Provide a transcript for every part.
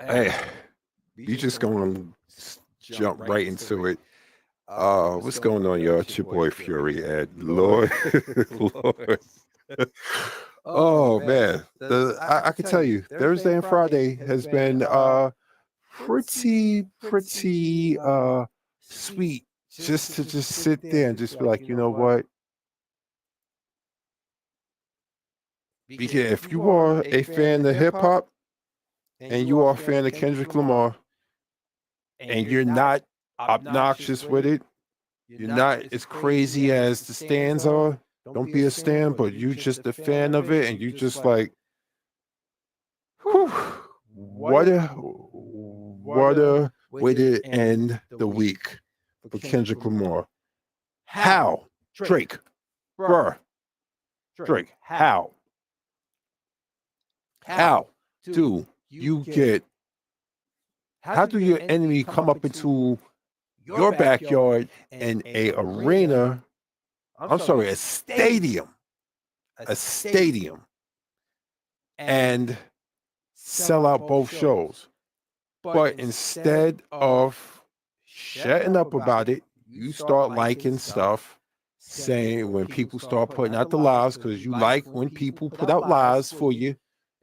Hey, we just gonna jump right into it. What's going on, y'all? It's your boy Fury, and Lord, Lord. Oh man, I can tell you, Thursday and Friday has been pretty sweet. Just to just sit there and just be like, you know what? Because if you are a fan of hip hop and you are a fan of Kendrick Lamar and you're not obnoxious with it, you're not as crazy as the stands are. Don't be a stan, but you just a fan of it, and you just like, whew, what a way to end the week for Kendrick Lamar. How, Drake, bruh, Drake, how do you get? How do your enemy come up into your backyard in a arena? I'm sorry, a stadium, and sell out both shows. But instead of shutting up about it, you start liking stuff, saying when people start putting out the lies, because you like when people put out lies for you.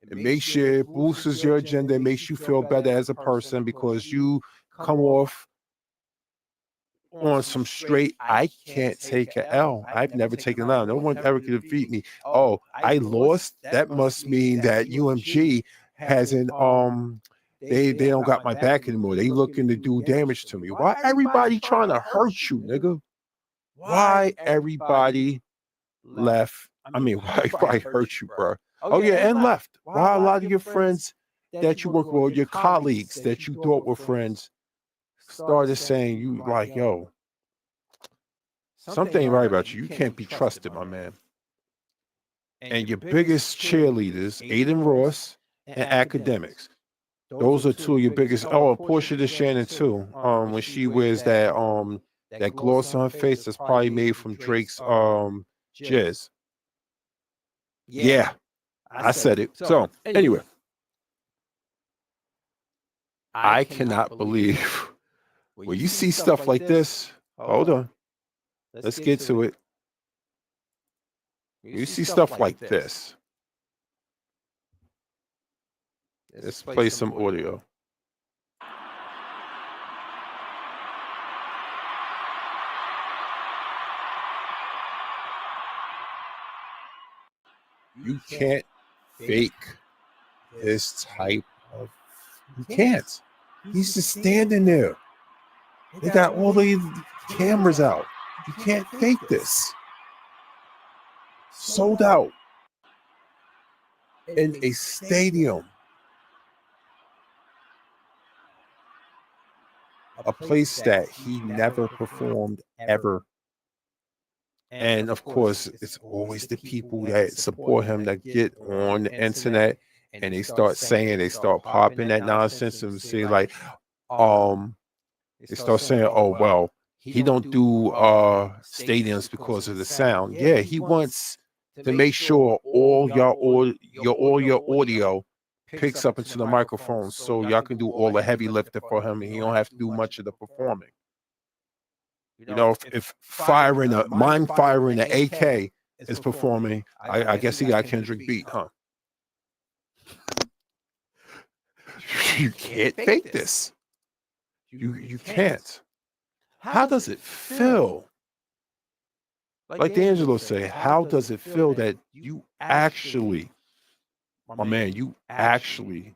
It makes you, it boosts your agenda, it makes you feel better as a person because you come off on some straight, I can't take a L. I've never taken an L. No one ever could defeat me. Oh, I lost. That must mean that UMG hasn't they don't got my back anymore. They looking to do damage to me. Why everybody trying to hurt you, nigga? Why everybody left? I mean, why everybody hurt you, bro? Oh yeah, and left. Why a lot of your friends that you work with, your colleagues that you thought were friends, started saying you like, yo, something ain't right about you. You can't be trusted, my man. And your biggest cheerleaders, Aiden Ross and Academics. Those are two of your biggest. Oh, and Portia the Shannon too. When she wears that gloss on her face that's probably made from Drake's jizz. Yeah, I said it. So anyway, I cannot believe when you see stuff like this. Hold on, let's get to it. You see stuff like this. Let's play some audio. You can't fake this type of. You can't. He's just standing there. They got all the cameras out. You can't fake this. Sold out in a stadium, a place that he never performed ever. And of course, it's always the people that support him that get on the internet and they start saying, they start popping that nonsense and say like, um, they start saying, oh well, he don't do stadiums because of the sound. Yeah, he wants to make sure all your audio picks up into the microphone so y'all can do all the heavy lifting for him and he don't have to do much of the performing. You know, if firing a mind firing an AK is performing, I guess he got Kendrick beat, huh? You can't fake this. You can't. How does it feel? Like D'Angelo say, how does it feel that you actually, my man, you actually,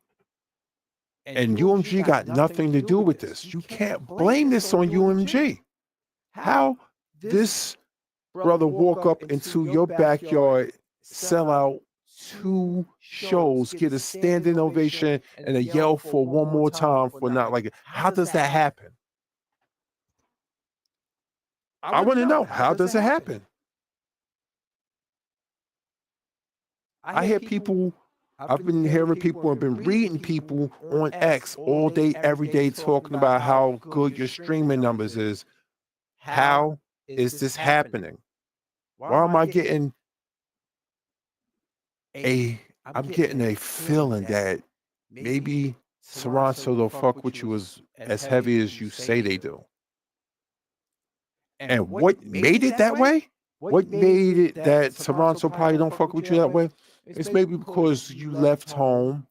and UMG got nothing to do with this. You can't blame this on UMG. How this brother walk up into your backyard, sell out two shows, get a standing ovation and a yell for one more time for not like it. How does that happen? I want to know, how does it happen? I hear people, I've been hearing people, I've been reading people on X all day, every day talking about how good your streaming numbers is. How is this happening? Why am I getting I'm getting a feeling that maybe Toronto don't fuck with you as heavy as you say they do. And what made it that way? What made it that Toronto probably don't fuck with you that way? It's maybe because you left home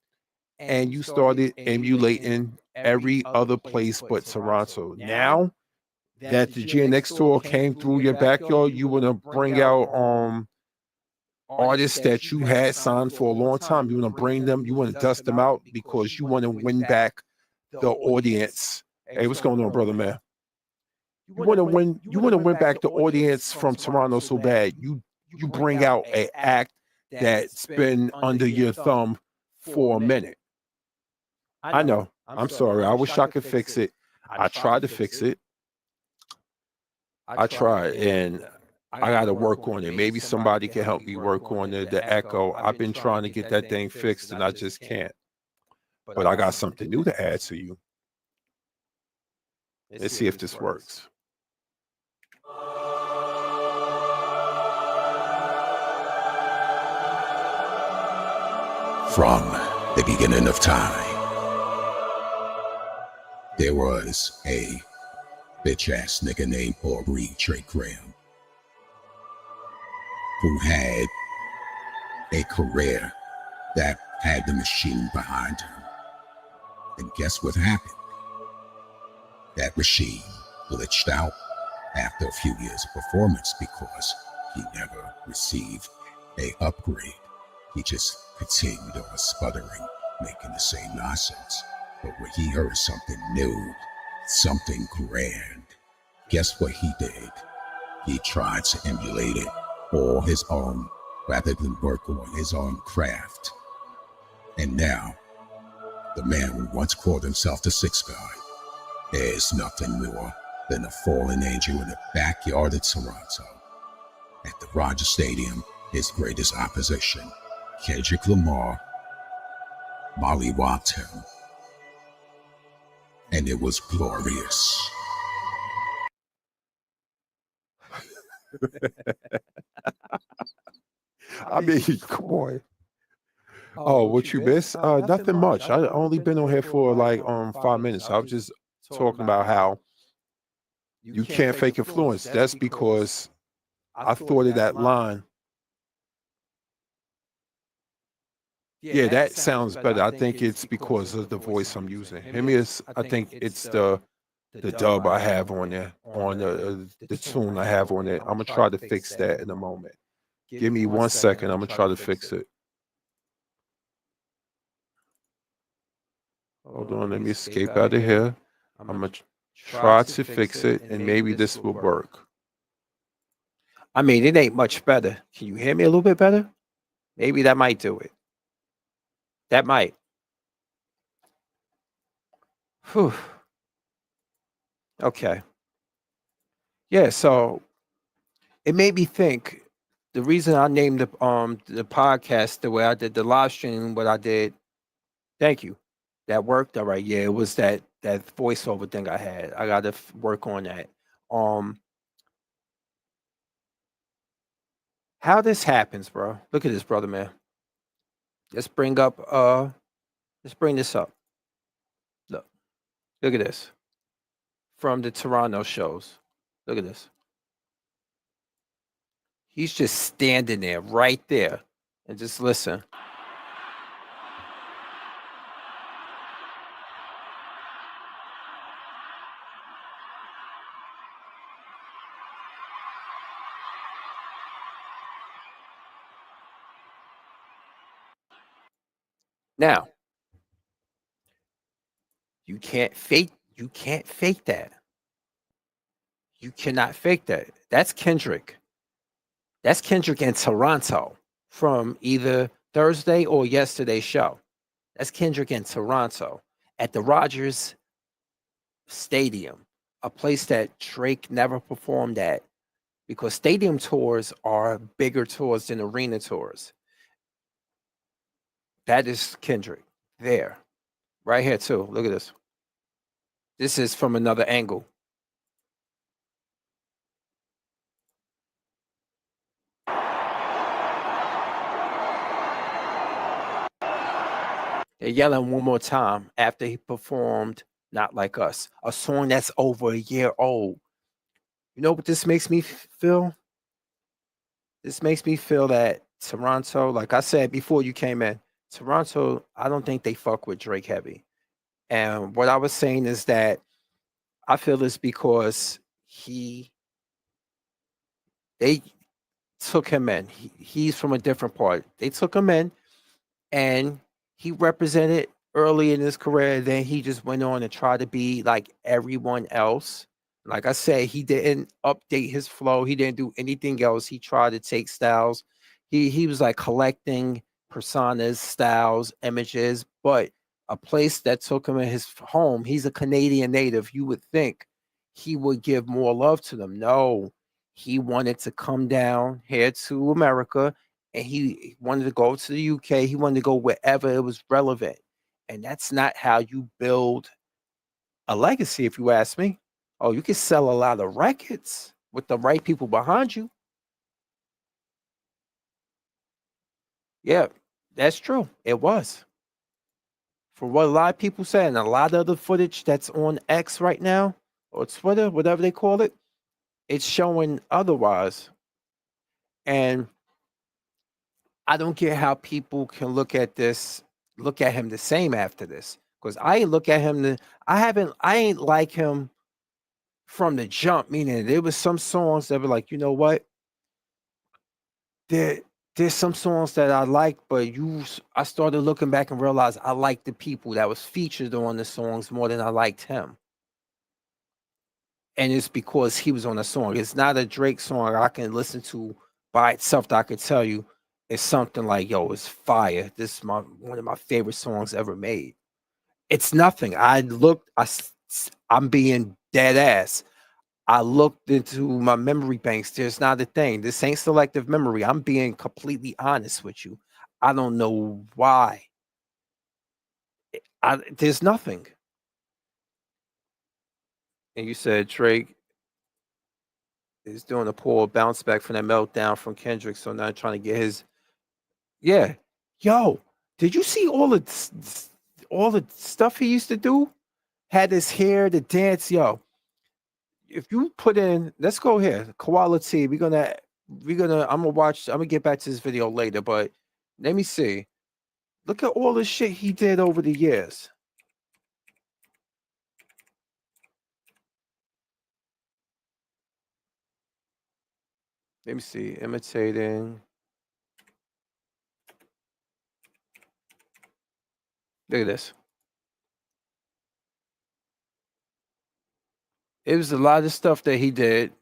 and you started emulating every other place but Toronto. Now that the GNX tour came through your backyard, you want to bring out artists that you had signed for a long time. You want to bring them, you want to dust them out because you want to win back the audience. Hey, what's going on, brother man? You want to win back the audience from Toronto so bad. You bring out an act that's been under your thumb for a minute. I know. I'm sorry. I wish I could fix it. I tried to fix it. I tried, and I got to work on it. Maybe somebody can help me work on the echo. I've been trying to get that thing fixed, and I just can't. But I got something new to add to you. Let's see if this works. From the beginning of time, there was a bitch-ass nigga named Aubrey Trey Graham who had a career that had the machine behind him. And guess what happened? That machine glitched out after a few years of performance because he never received an upgrade. He just continued on sputtering, making the same nonsense. But when he heard something new, something grand, guess what he did? He tried to emulate it all his own rather than work on his own craft. And now, the man who once called himself the Sixth God is nothing more than a fallen angel in the backyard of Toronto. At the Rogers Stadium, his greatest opposition, Kendrick Lamar, mollywopped him. And it was glorious. I mean, come on. Oh, what you miss? Nothing much. I only been on here for like 5 minutes. I was just talking about how you can't fake influence. That's because I thought of that line. Yeah, that sounds better. I think it's because of the voice I'm using. I think it's the dub I have on there, on the tune I have on it. I'm gonna try to fix that in a moment. Give me 1 second. I'm gonna try to fix it. Hold on, let me escape out of here. I'm gonna try to fix it, and maybe this will work. I mean, it ain't much better. Can you hear me a little bit better? Maybe that might do it. That might. Whew. Okay. Yeah, so it made me think. The reason I named the podcast the way I did, the live stream, what I did. Thank you. That worked. All right. Yeah, it was that voiceover thing I had. I got to work on that. How this happens, bro? Look at this, brother man. Let's bring this up. Look at this. From the Toronto shows. Look at this. He's just standing there, right there, and just listen. Now, you can't fake that. You cannot fake that. That's Kendrick. That's Kendrick in Toronto from either Thursday or yesterday's show. That's Kendrick in Toronto at the Rogers Stadium, a place that Drake never performed at because stadium tours are bigger tours than arena tours. That is Kendrick there, right here too. Look at this. This is from another angle. They're yelling one more time after he performed Not Like Us, a song that's over a year old. You know what this makes me feel? This makes me feel that Toronto, like I said before you came in, Toronto, I don't think they fuck with Drake heavy. And what I was saying is that I feel it's because they took him in. He's from a different part. They took him in and he represented early in his career. Then he just went on and tried to be like everyone else. Like I said, he didn't update his flow. He didn't do anything else. He tried to take styles. He was like collecting personas, styles, images, but a place that took him in his home. He's a Canadian native. You would think he would give more love to them. No, he wanted to come down here to America and he wanted to go to the UK. He wanted to go wherever it was relevant. And that's not how you build a legacy, if you ask me. Oh, you can sell a lot of records with the right people behind you. Yeah, that's true. It was. For what a lot of people say, and a lot of the footage that's on X right now, or Twitter, whatever they call it, it's showing otherwise. And I don't get how people can look at him the same after this. Because I ain't look at him I ain't like him from the jump, meaning there was some songs that were like, you know what? There there's some songs that I like, but I started looking back and realized I liked the people that was featured on the songs more than I liked him. And it's because he was on a song. It's not a Drake song I can listen to by itself that I could tell you it's something like, yo, it's fire. This is one of my favorite songs ever made. It's nothing. I'm being dead ass. I looked into my memory banks. There's not a thing. This ain't selective memory. I'm being completely honest with you. I don't know why. There's nothing. And you said Drake is doing a poor bounce back from that meltdown from Kendrick. So now trying to get his. Yeah. Yo, did you see all the stuff he used to do? Had his hair, the dance, yo. If you put in, let's go here, Koala T. I'm gonna get back to this video later, but let me see. Look at all the shit he did over the years. Let me see. Imitating. Look at this. It was a lot of stuff that he did,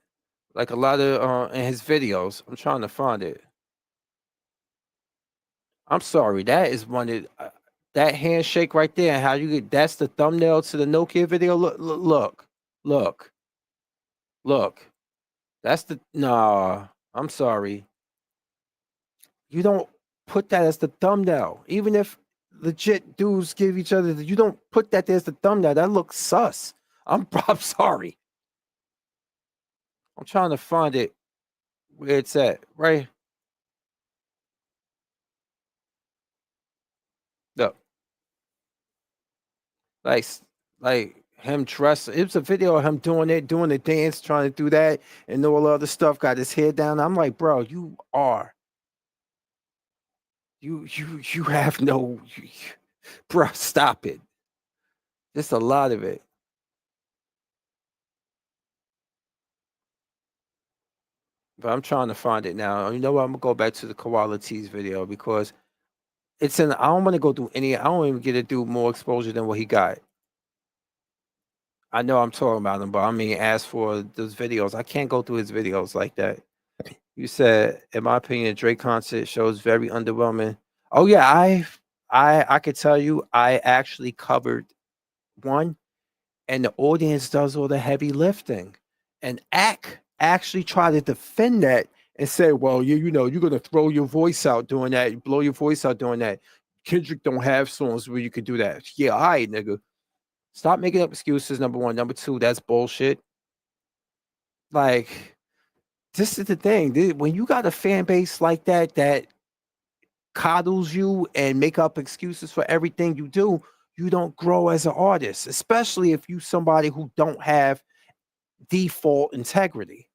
like a lot of in his videos. I'm trying to find it. I'm sorry, that is one of that handshake right there. And how you get that's the thumbnail to the Nokia video. Look. That's the nah. I'm sorry. You don't put that as the thumbnail. Even if legit dudes give each other, you don't put that there as the thumbnail. That looks sus. I'm sorry. I'm trying to find it where it's at. Right. Look. Like like him dressed. It was a video of him doing it, doing the dance, trying to do that, and all the other stuff. Got his head down. I'm like, bro, you have no, bro. Stop it. Just a lot of it. But I'm trying to find it now. You know what? I'm gonna go back to the Koala Tees video because it's in. I don't want to go through any. I don't even get to do more exposure than what he got. I know I'm talking about him, but I mean, as for those videos, I can't go through his videos like that. You said, in my opinion, Drake concert shows very underwhelming. Oh yeah, I could tell you, I actually covered one, and the audience does all the heavy lifting, and actually try to defend that and say, well, you know, you're gonna throw your voice out doing that, blow your voice out doing that. Kendrick don't have songs where you could do that. Yeah, all right, nigga. Stop making up excuses. Number one, number two, that's bullshit. Like, this is the thing. When you got a fan base like that coddles you and make up excuses for everything you do, you don't grow as an artist, especially if you somebody who don't have default integrity.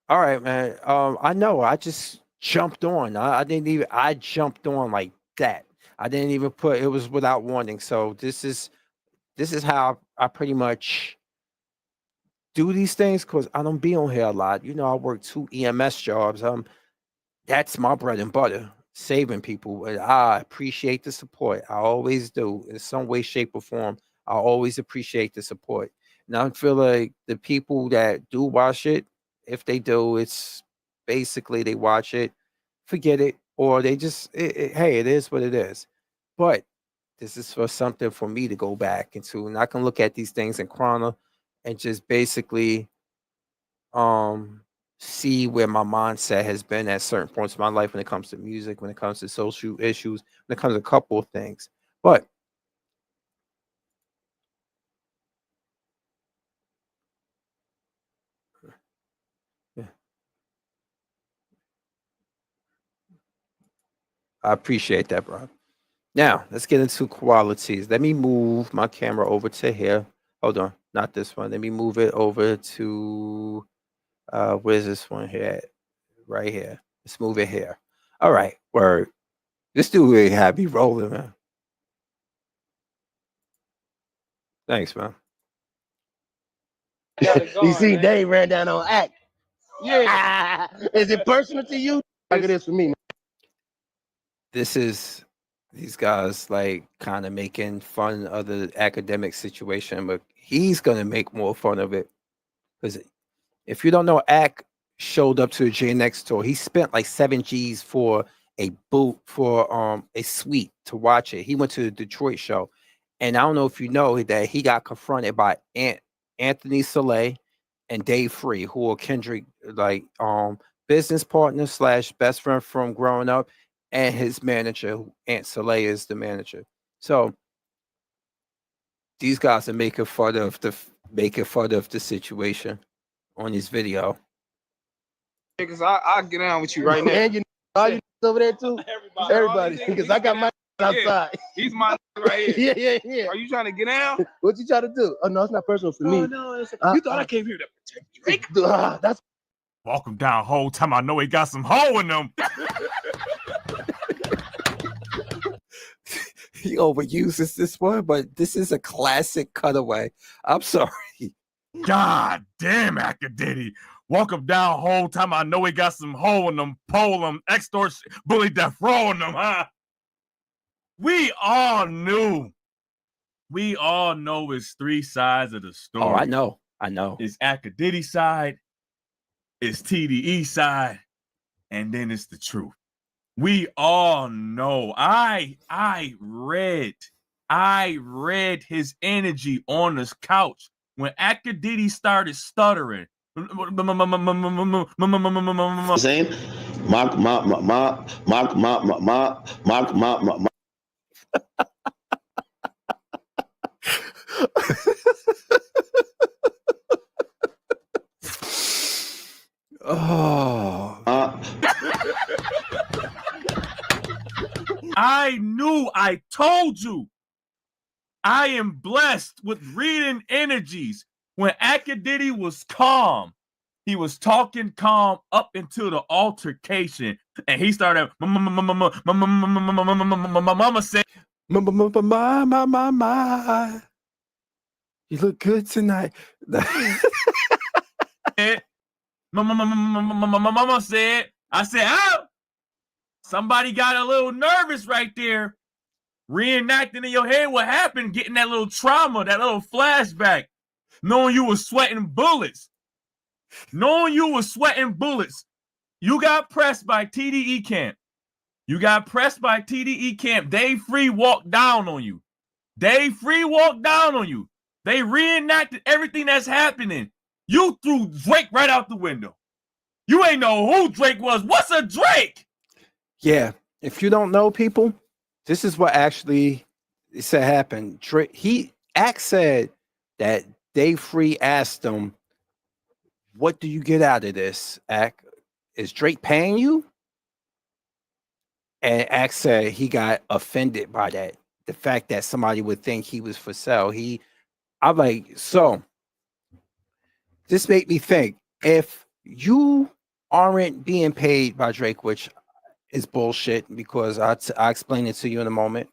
All right, man. I know. I just jumped on. I didn't even. I jumped on like that. I didn't even put. It was without warning. So this is how I pretty much do these things because I don't be on here a lot. You know, I work 2 EMS jobs. That's my bread and butter, saving people. And I appreciate the support. I always do in some way, shape, or form. I always appreciate the support. And I feel like the people that do watch it, if they do, it's basically they watch it, forget it, or they just, hey, it is what it is. But this is for something for me to go back into, and I can look at these things in chrono and just basically see where my mindset has been at certain points in my life when it comes to music, when it comes to social issues, when it comes to a couple of things. But yeah, I appreciate that, bro. Now let's get into qualities. Let me move my camera over to here. Hold on, not this one. Let me move it over to where's this one here at? Right here. Let's move it here. All right, word. This dude really had me rolling, man. Thanks, man. You see, Dave ran down on act. Yeah. Is it personal to you? Like it is for me, man. This is these guys like kind of making fun of the academic situation, but he's gonna make more fun of it. Because if you don't know, Ack showed up to the J Next tour. He spent like 7 G's for a boot for a suite to watch it. He went to the Detroit show. And I don't know if you know that he got confronted by Anthony Soleil and Dave Free, who are Kendrick like business partners slash best friend from growing up, and his manager, Aunt Soleil is the manager. So these guys are making fun of the situation on this video. Because I'll get down with you right now. And you know, all you over there too? Everybody. Because I got my outside. He's my right here. Yeah. Are you trying to get down? What you trying to do? Oh, no, it's not personal for me. No, you thought I came here to protect Drake? That's Walk him down whole time. I know he got some hoe in them. He overuses this one, but this is a classic cutaway. I'm sorry. God damn, Akadiddy. Walk him down whole time. I know he got some hoe in them. Pole him. Extortion. Bully death row in them, huh? We all knew. We all know it's 3 sides of the story. Oh, I know. It's Akadiddy side, it's TDE side, and then it's the truth. We all know. I read his energy on this couch when Akadiddy started stuttering. Saying, Oh. I knew. I told you. I am blessed with reading energies. When Akadiddy was calm, he was talking calm up until the altercation, and he started. Mama said, My. You look good tonight. Mama said, I said, oh, somebody got a little nervous right there. Reenacting in your head what happened, getting that little trauma, that little flashback, knowing you were sweating bullets. You got pressed by TDE camp. Dave Free walked down on you. They reenacted everything that's happening. You threw Drake right out the window. You ain't know who Drake was. What's a Drake? Yeah. If you don't know, people, this is what actually said happened. Drake, Axe said that Dave Free asked him, what do you get out of this, Ak? Is Drake paying you? And Ak said he got offended by that. The fact that somebody would think he was for sale. I'm like, so this made me think, if you aren't being paid by Drake, which is bullshit, because I'll explain it to you in a moment.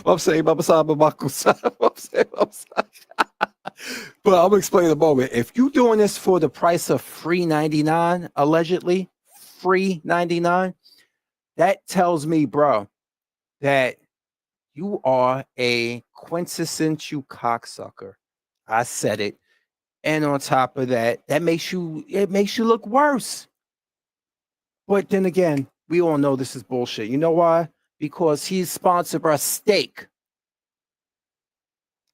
I'm saying, but I'm gonna explain in a moment. If you doing this for the price of $3.99, allegedly $3.99, that tells me, bro, that you are a quintessential cocksucker. I said it. And on top of that, it makes you look worse. But then again, we all know this is bullshit. You know why? Because he's sponsored by steak.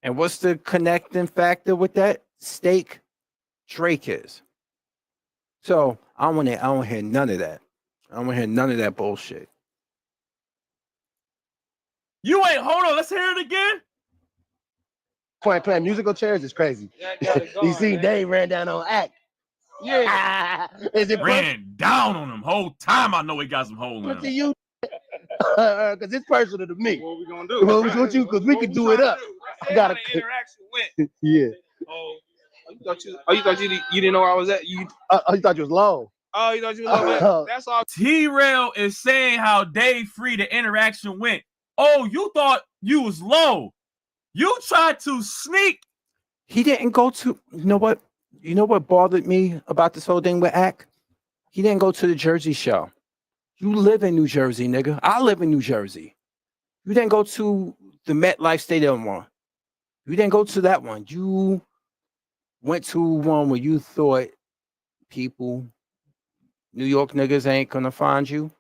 And what's the connecting factor with that? Steak. Drake is. So I don't hear none of that. I don't want to hear none of that bullshit. You ain't, hold on, let's hear it again. Playing musical chairs is crazy. You see, Dave ran down on Act. Yeah. Is it Ran down on him whole time. I know he got some hole in personal to him. you? Because it's personal to me. What we gonna do? What you? Because we can do it up. I got the interaction went. Yeah. Oh, you thought you didn't know where I was at? You thought you was low. Oh, you thought you was low. That's all. T-Rail is saying how Dave Free the interaction went. Oh, you thought you was low. You tried to sneak. He didn't go to, you know what bothered me about this whole thing with Ak? He didn't go to the Jersey show. You live in New Jersey, nigga. I live in New Jersey. You didn't go to the MetLife Stadium one. You didn't go to that one. You went to one where you thought people, New York niggas ain't gonna find you,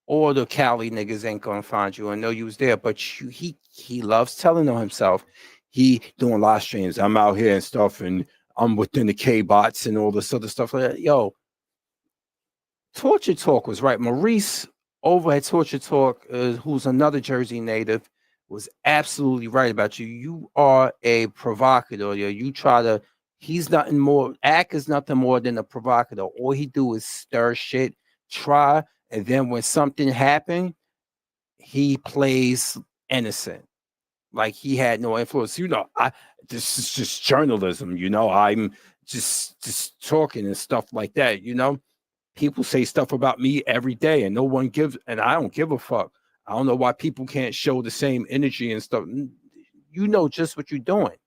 or the Cali niggas ain't gonna find you. I know you was there, but he loves telling on himself. He doing live streams. I'm out here and stuff, and I'm within the K-bots and all this other stuff like that. Yo, Torture Talk was right. Maurice over at Torture Talk, who's another Jersey native, was absolutely right about you. You are a provocateur. You try to. He's nothing more. Ak is nothing more than a provocateur. All he do is stir shit, try, and then when something happened, he plays innocent, like he had no influence. This is just journalism. I'm just talking and stuff like that. People say stuff about me every day, and no one gives, and I don't give a fuck. I don't know why people can't show the same energy and stuff. You know just what you're doing.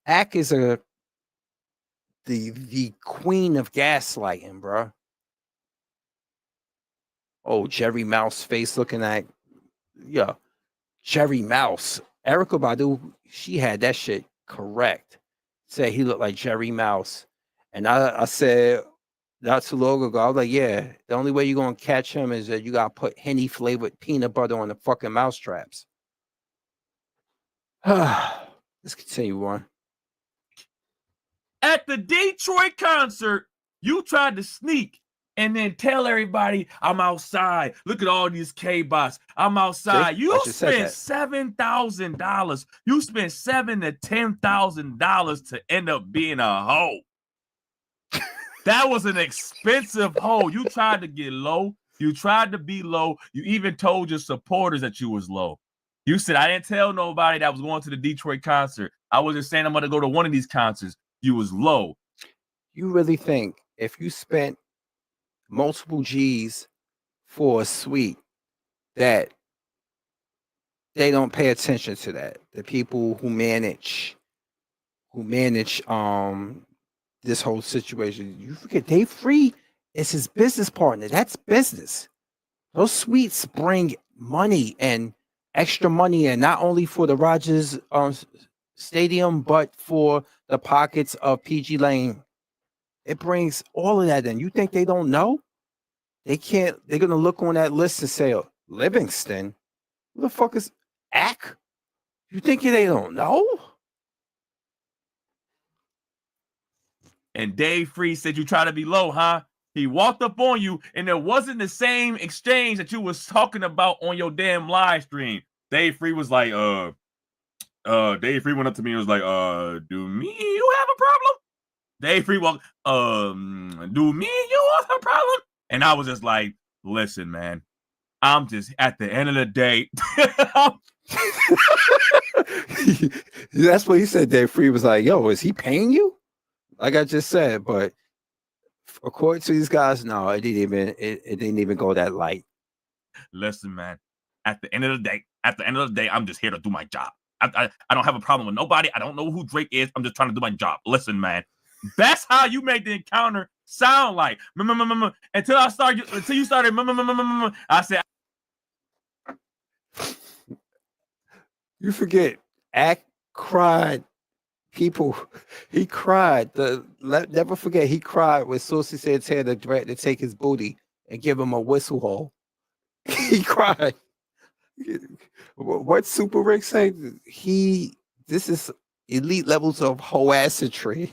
Ak is the queen of gaslighting, bro. Oh, Jerry Mouse face looking at, yeah, Jerry Mouse. Erykah Badu, she had that shit correct. Said he looked like Jerry Mouse. And I said not too long ago, I was like, yeah, the only way you're going to catch him is that you got to put Henny flavored peanut butter on the fucking mouse traps. Let's continue on. At the Detroit concert, you tried to sneak and then tell everybody, I'm outside. Look at all these K-bots. I'm outside. See? You spent $7,000. You spent $7,000 to $10,000 to end up being a hoe. That was an expensive hoe. You tried to get low. You tried to be low. You even told your supporters that you was low. You said, I didn't tell nobody that I was going to the Detroit concert. I was just saying I'm going to go to one of these concerts. You was low. You really think if you spent multiple G's for a suite that they don't pay attention to that? The people who manage this whole situation. You forget Dave Free is his business partner. That's business. Those suites bring money and extra money, and not only for the Rogers Stadium, but for the pockets of PG Lane. It brings all of that in. You think they don't know? They can't. They're gonna look on that list and say, oh, Livingston. Who the fuck is Ak? You think they don't know? And Dave Free said you try to be low, huh? He walked up on you, and it wasn't the same exchange that you was talking about on your damn live stream. Dave Free was like, Dave Free went up to me and was like, do me you have a problem? Dave Free walked, do me you have a problem? And I was just like, listen, man, I'm just at the end of the day. That's what he said. Dave Free was like, yo, is he paying you? Like I just said, but according to these guys, no, it didn't even go that light. Listen, man, at the end of the day, I'm just here to do my job. I don't have a problem with nobody. I don't know who Drake is. I'm just trying to do my job. Listen, man, that's how you make the encounter sound like. Until you started. I said, you forget, Act cried. People, he cried. Never forget, he cried when Saucy said to threat to take his booty and give him a whistle hole. He cried. What Super Rick say? This is elite levels of hoassetry.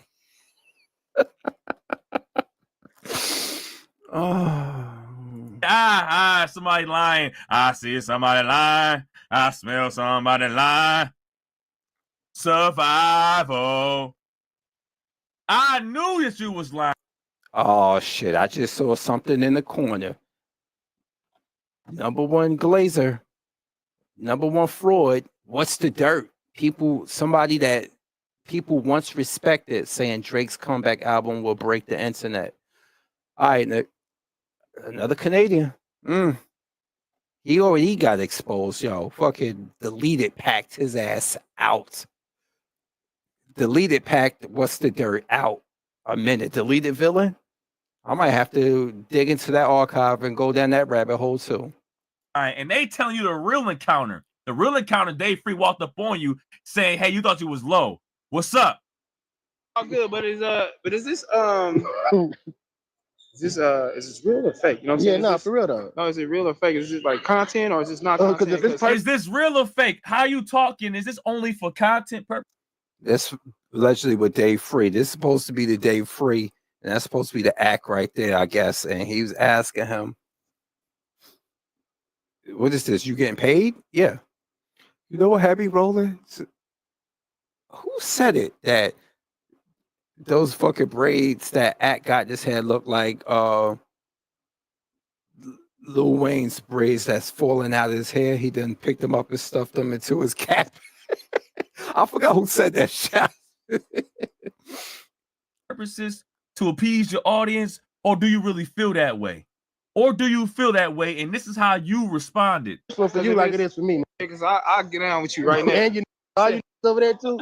Somebody lying. I see somebody lying. I smell somebody lying. Survival. I knew that you was lying. Oh shit! I just saw something in the corner. Number one Glazer, number one Freud. What's the dirt? Somebody that people once respected, saying Drake's comeback album will break the internet. All right, Nick. Another Canadian. He already got exposed, yo. Fucking deleted, packed his ass out. Deleted, packed. What's the dirt? Out. A minute. Deleted villain. I might have to dig into that archive and go down that rabbit hole too. All right, and they telling you the real encounter. The real encounter, Dave Free walked up on you saying, "Hey, you thought you was low. What's up?" All good, but is this is this real or fake? You know what I'm saying? Yeah, no, for real though. No, is it real or fake? Is this like content or is this not Because content? if it's Is this real or fake? How you talking? Is this only for content purpose? That's allegedly with Dave Free. This is supposed to be the Dave Free, and that's supposed to be the act right there, I guess. And he was asking him, "What is this? You getting paid?" Yeah. You know what, Happy Roller? Who said it that those fucking braids that Act got this head look like Lil Wayne's braids that's falling out of his hair? He done picked them up and stuffed them into his cap. I forgot who said that shit. Purposes to appease your audience, or do you really feel that way? Or do you feel that way, and this is how you responded? for you like it is for me. Because I'll get down with you right now. And you know, all you over there too?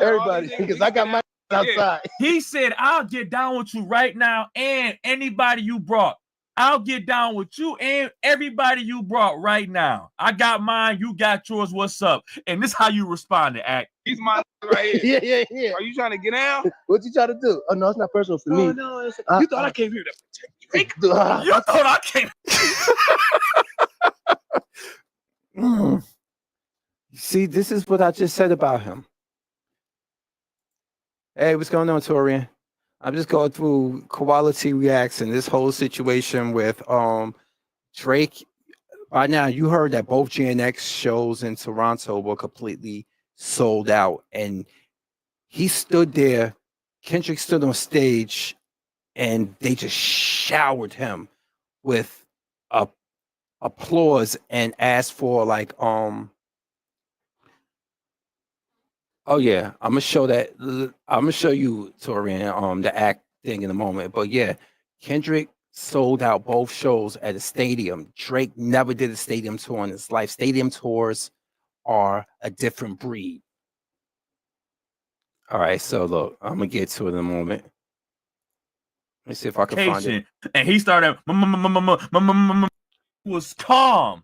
Everybody. Because I got my outside. He said, I'll get down with you right now and anybody you brought. I'll get down with you and everybody you brought right now. I got mine, you got yours, what's up? And this is how you responded, Act. He's my right here. Yeah. Are you trying to get down? What you trying to do? Oh, no, it's not personal for me. No, you thought I came here to protect you. You thought I came. See, this is what I just said about him. Hey, what's going on, Torian? I'm just going through Quality Reacts and this whole situation with Drake. By now, you heard that both GNX shows in Toronto were completely sold out, and he stood there. Kendrick stood on stage, and they just showered him with applause and asked for like Oh yeah, I'm gonna show that. I'm gonna show you, Torian, the act thing in a moment. But yeah, Kendrick sold out both shows at a stadium. Drake never did a stadium tour in his life. Stadium tours are a different breed. All right, so look, I'm gonna get to it in a moment. Let me see if I can find it. And he started was calm.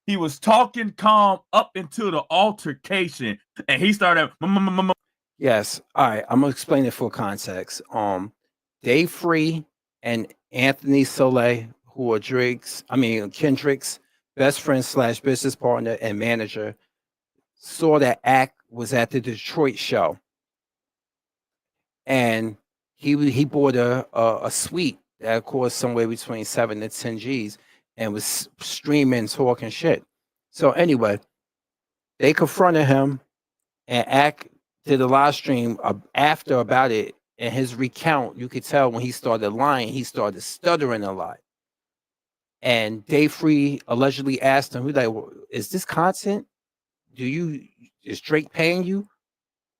He was talking calm up into the altercation, and he started. Yes. All right. I'm gonna explain it for context. Dave Free and Anthony Soleil, who are Kendrick's best friend / business partner and manager, saw that Act was at the Detroit show, and he bought a suite that cost somewhere between 7 to 10 G's, and was streaming, talking shit. So anyway, they confronted him. And Ack did a live stream after about it. And his recount, you could tell when he started lying, he started stuttering a lot. And Dave Free allegedly asked him, "Who's like, well, is this content? Is Drake paying you?"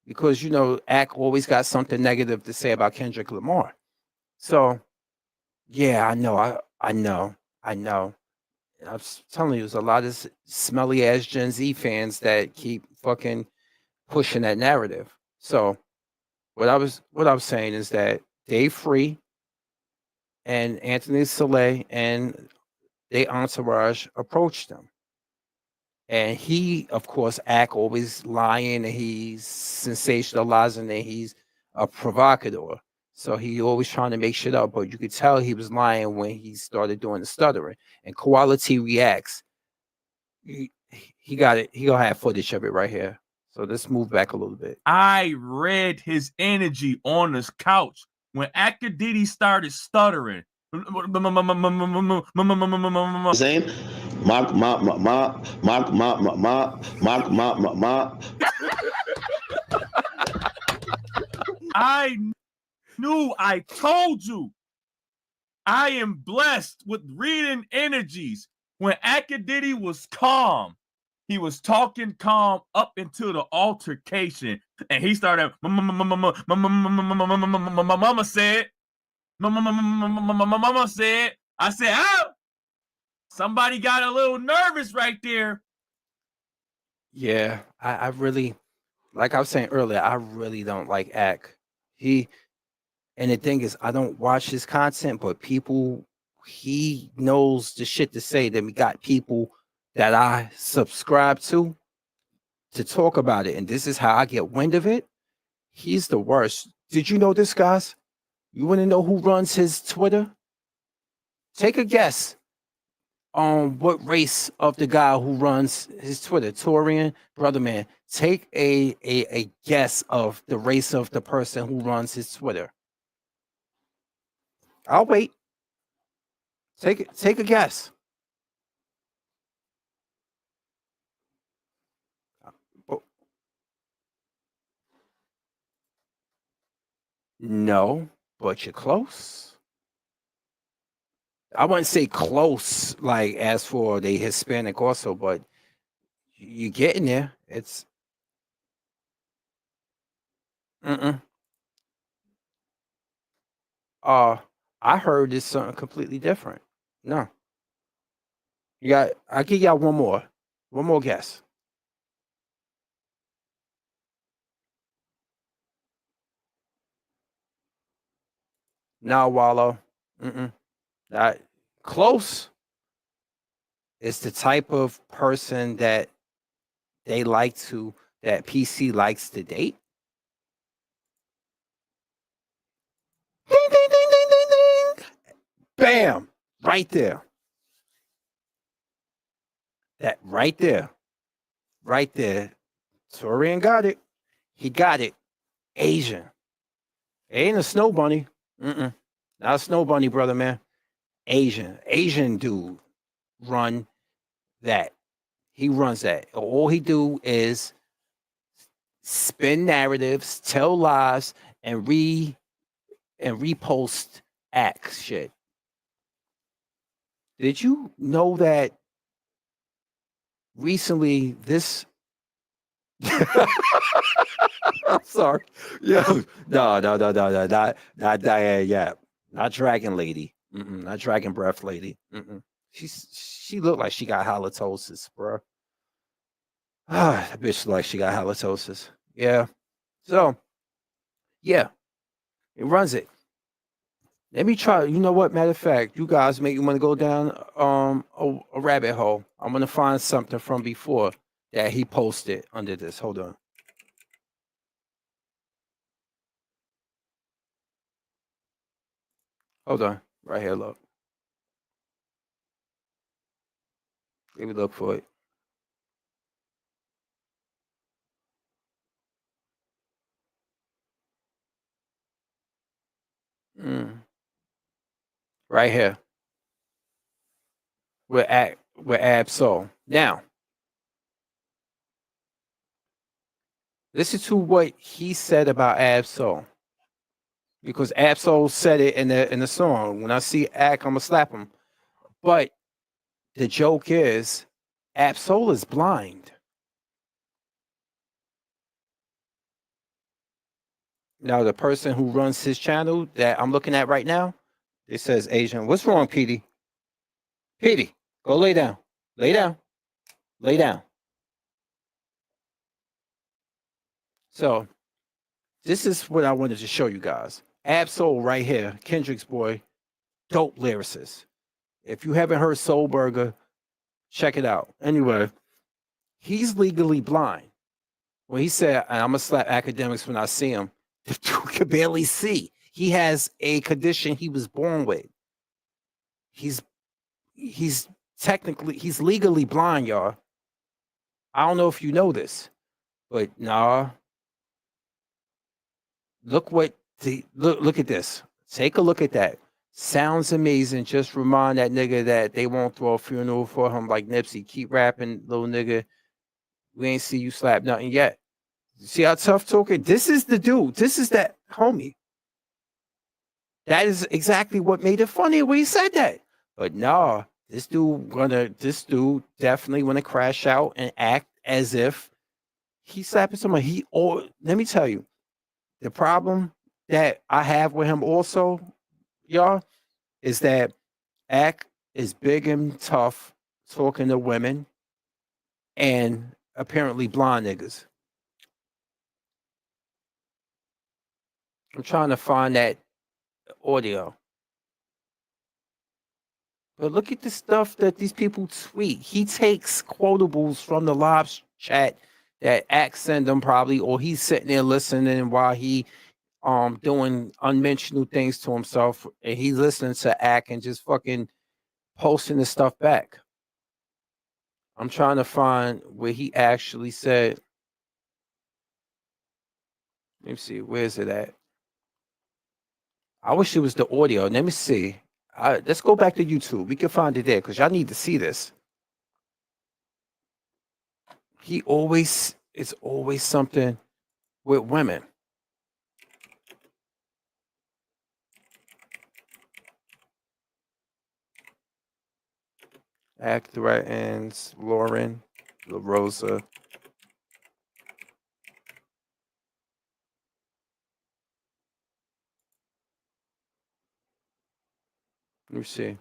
Because Ack always got something negative to say about Kendrick Lamar. So yeah, I know, I know. I'm telling you, there's a lot of smelly ass Gen Z fans that keep fucking pushing that narrative. So what I was saying is that Dave Free and Anthony Saleh and their entourage approached him. And he, of course, Ack always lying and he's sensationalizing and he's a provocateur. So he always trying to make shit up, but you could tell he was lying when he started doing the stuttering. And Quality Reacts, he got it. He gonna have footage of it right here. So let's move back a little bit. I read his energy on this couch when Akadidi started stuttering. Saying, I knew, I told you, I am blessed with reading energies. When Akadidi was calm, he was talking calm up into the altercation, and he started. Mama said. Mama said. I said, "Ah, somebody got a little nervous right there." Yeah, I really, like I was saying earlier, I really don't like Ack. And the thing is, I don't watch his content, but he knows the shit to say. That we got people that I subscribe to talk about it, and this is how I get wind of it. He's the worst. Did you know this, guys? You want to know who runs his Twitter? Take a guess on what race of the guy who runs his Twitter. Torian, brother man, take a guess of the race of the person who runs his Twitter. I'll wait. Take a guess. No, but you're close. I wouldn't say close, like as for the Hispanic also, but you're getting there. It's mm-mm. I heard it's something completely different. No. I'll give y'all one more. One more guess. Now, Wallow. That close. It's the type of person that that PC likes to date. Ding, ding, ding, ding, ding, ding. Bam! Right there. That right there. Right there. Torian got it. He got it. Asian. It ain't a snow bunny. Not a snow bunny, brother, man. Asian dude run that. He runs that. All he do is spin narratives, tell lies, and repost acts shit. Did you know that recently this I'm sorry. Yeah. No, not Diane, yeah. Not Dragon Lady. Not Dragon Breath Lady. She looked like she got halitosis, bro. That bitch looked like she got halitosis. Yeah. So, yeah, it runs it. Let me try. You know what? Matter of fact, you guys make you want to go down a rabbit hole. I'm gonna find something from before that he posted under this. Hold on. Hold on. Right here, look. Let me look for it. Right here. We're Absol. Now, Listen to what he said about Ab-Soul. Because Ab-Soul said it in the song. When I see Ak, I'm gonna slap him. But the joke is, Ab-Soul is blind. Now, the person who runs his channel that I'm looking at right now, it says Asian. What's wrong, Petey? Petey, go lay down. Lay down. Lay down. So, this is what I wanted to show you guys. Ab-Soul right here, Kendrick's boy, dope lyricist. If you haven't heard Soul Burger, check it out. Anyway, he's legally blind. When he said, I'm gonna slap academics when I see him, the dude can barely see. He has a condition he was born with. He's legally blind, y'all. I don't know if you know this, but nah. Look at this. Take a look at that. Sounds amazing. Just remind that nigga that they won't throw a funeral for him like Nipsey. Keep rapping, little nigga. We ain't see you slap nothing yet. See how tough talking? This is the dude. This is that homie. That is exactly what made it funny when he said that. But nah, this dude definitely wanna crash out and act as if he's slapping somebody. Let me tell you, the problem that I have with him also, y'all, is that Ak is big and tough talking to women and apparently blind niggas. I'm trying to find that audio. But look at the stuff that these people tweet. He takes quotables from the live chat that Ak send him probably, or he's sitting there listening while he doing unmentionable things to himself, and he's listening to Ak and just fucking posting the stuff back. I'm trying to find where he actually said. Let me see, where's it at? I wish it was the audio. Let me see. Let's go back to YouTube. We can find it there because y'all need to see this. It's always something with women. Ak threatens Lauren LaRosa. Let me see.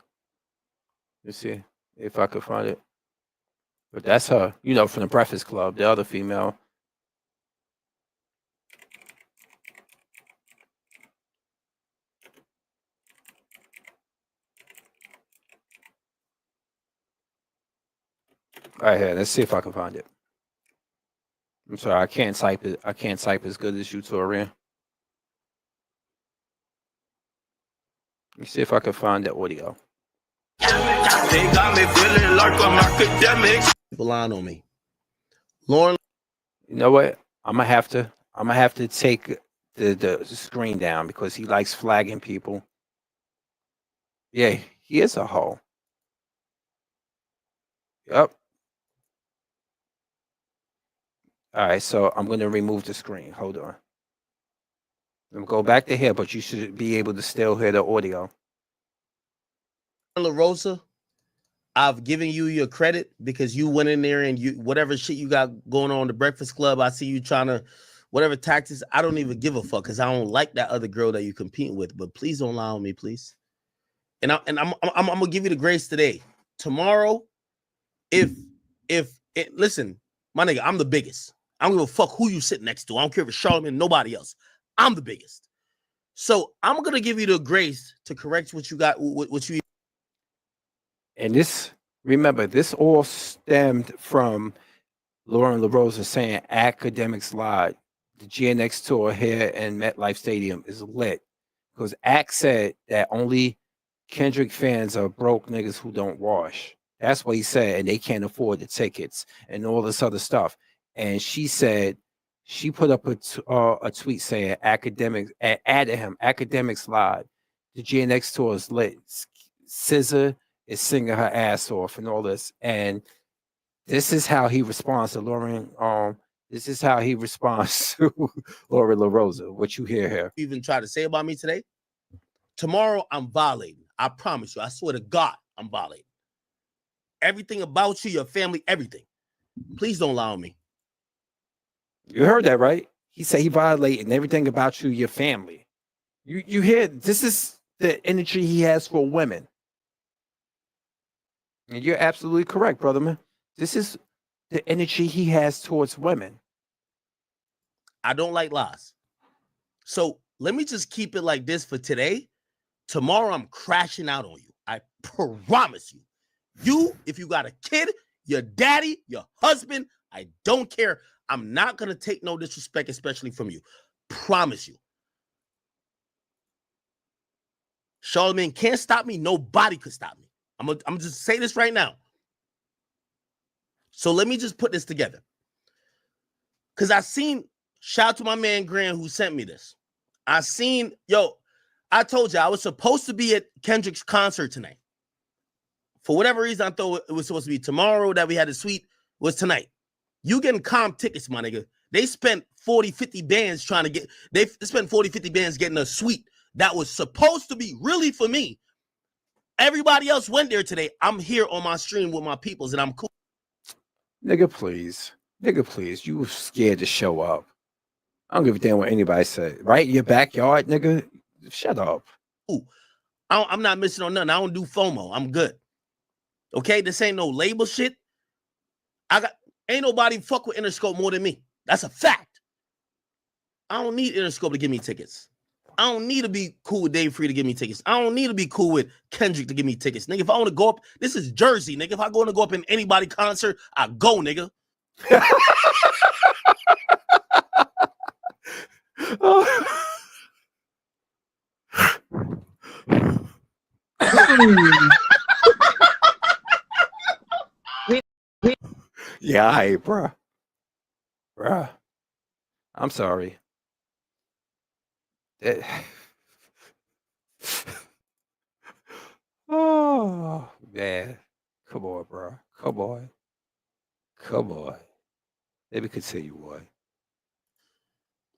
Let's see if I could find it. But that's her, from the Breakfast Club, the other female. All right, here, let's see if I can find it. I'm sorry, I can't type it. I can't type as good as you, Torian. Let me see if I can find that audio. They got me feeling like I'm academic. People lying on me. Lauren. You know what? I'm gonna have to take the screen down because he likes flagging people. Yeah, he is a hoe. Yep. All right, so I'm gonna remove the screen. Hold on. I'm gonna go back to here, but you should be able to still hear the audio. LaRosa, I've given you your credit because you went in there and you whatever shit you got going on the Breakfast Club. I see you trying to whatever tactics. I don't even give a fuck because I don't like that other girl that you're competing with. But please don't lie on me, please. And I'm gonna give you the grace today. Tomorrow, listen, my nigga, I'm the biggest. I don't give a fuck who you sit next to. I don't care if it's Charlamagne, nobody else. I'm the biggest. So I'm gonna give you the grace to correct what you got, what you. And this all stemmed from Lauren LaRosa saying academics lied. The GNX tour here in MetLife Stadium is lit because Ak said that only Kendrick fans are broke niggas who don't wash. That's what he said, and they can't afford the tickets and all this other stuff. And she said she put up a tweet saying academics added him. Academics lied. The GNX tour is lit. SZA is singing her ass off and all this. And this is how he responds to Lauren. This is how he responds to Laura LaRosa. What you hear here? Even try to say about me today. Tomorrow, I'm violating. I promise you. I swear to God, I'm violating. Everything about you, your family, everything. Please don't lie on me. You heard that, right? He said he violating everything about you, your family. You hear? This is the energy he has for women. And you're absolutely correct, brother man. This is the energy he has towards women. I don't like lies. So let me just keep it like this for today. Tomorrow, I'm crashing out on you. I promise you. You, if you got a kid, your daddy, your husband, I don't care. I'm not going to take no disrespect, especially from you. Promise you. Charlemagne can't stop me. Nobody could stop me. I'm gonna just say this right now. So let me just put this together. Because shout out to my man Grant who sent me this. I told you I was supposed to be at Kendrick's concert tonight. For whatever reason, I thought it was supposed to be tomorrow that we had a suite, was tonight. You getting comp tickets, my nigga. They spent 40, 50 bands they spent 40, 50 bands getting a suite that was supposed to be really for me. Everybody else went there today. I'm here on my stream with my peoples and I'm cool. Nigga, please. Nigga, please. You scared to show up. I don't give a damn what anybody say. Right? Your backyard, nigga. Shut up. Ooh, I'm not missing on nothing. I don't do FOMO. I'm good. Okay? This ain't no label shit. Ain't nobody fuck with Interscope more than me. That's a fact. I don't need Interscope to give me tickets. I don't need to be cool with Dave Free to give me tickets. I don't need to be cool with Kendrick to give me tickets. Nigga, if I want to go up, this is Jersey, nigga. If I want to go up in anybody concert, I go, nigga. Yeah, hey, bruh. Bruh. I'm sorry. Oh, man. Come on, bro. Come on. Come on. Let me continue on.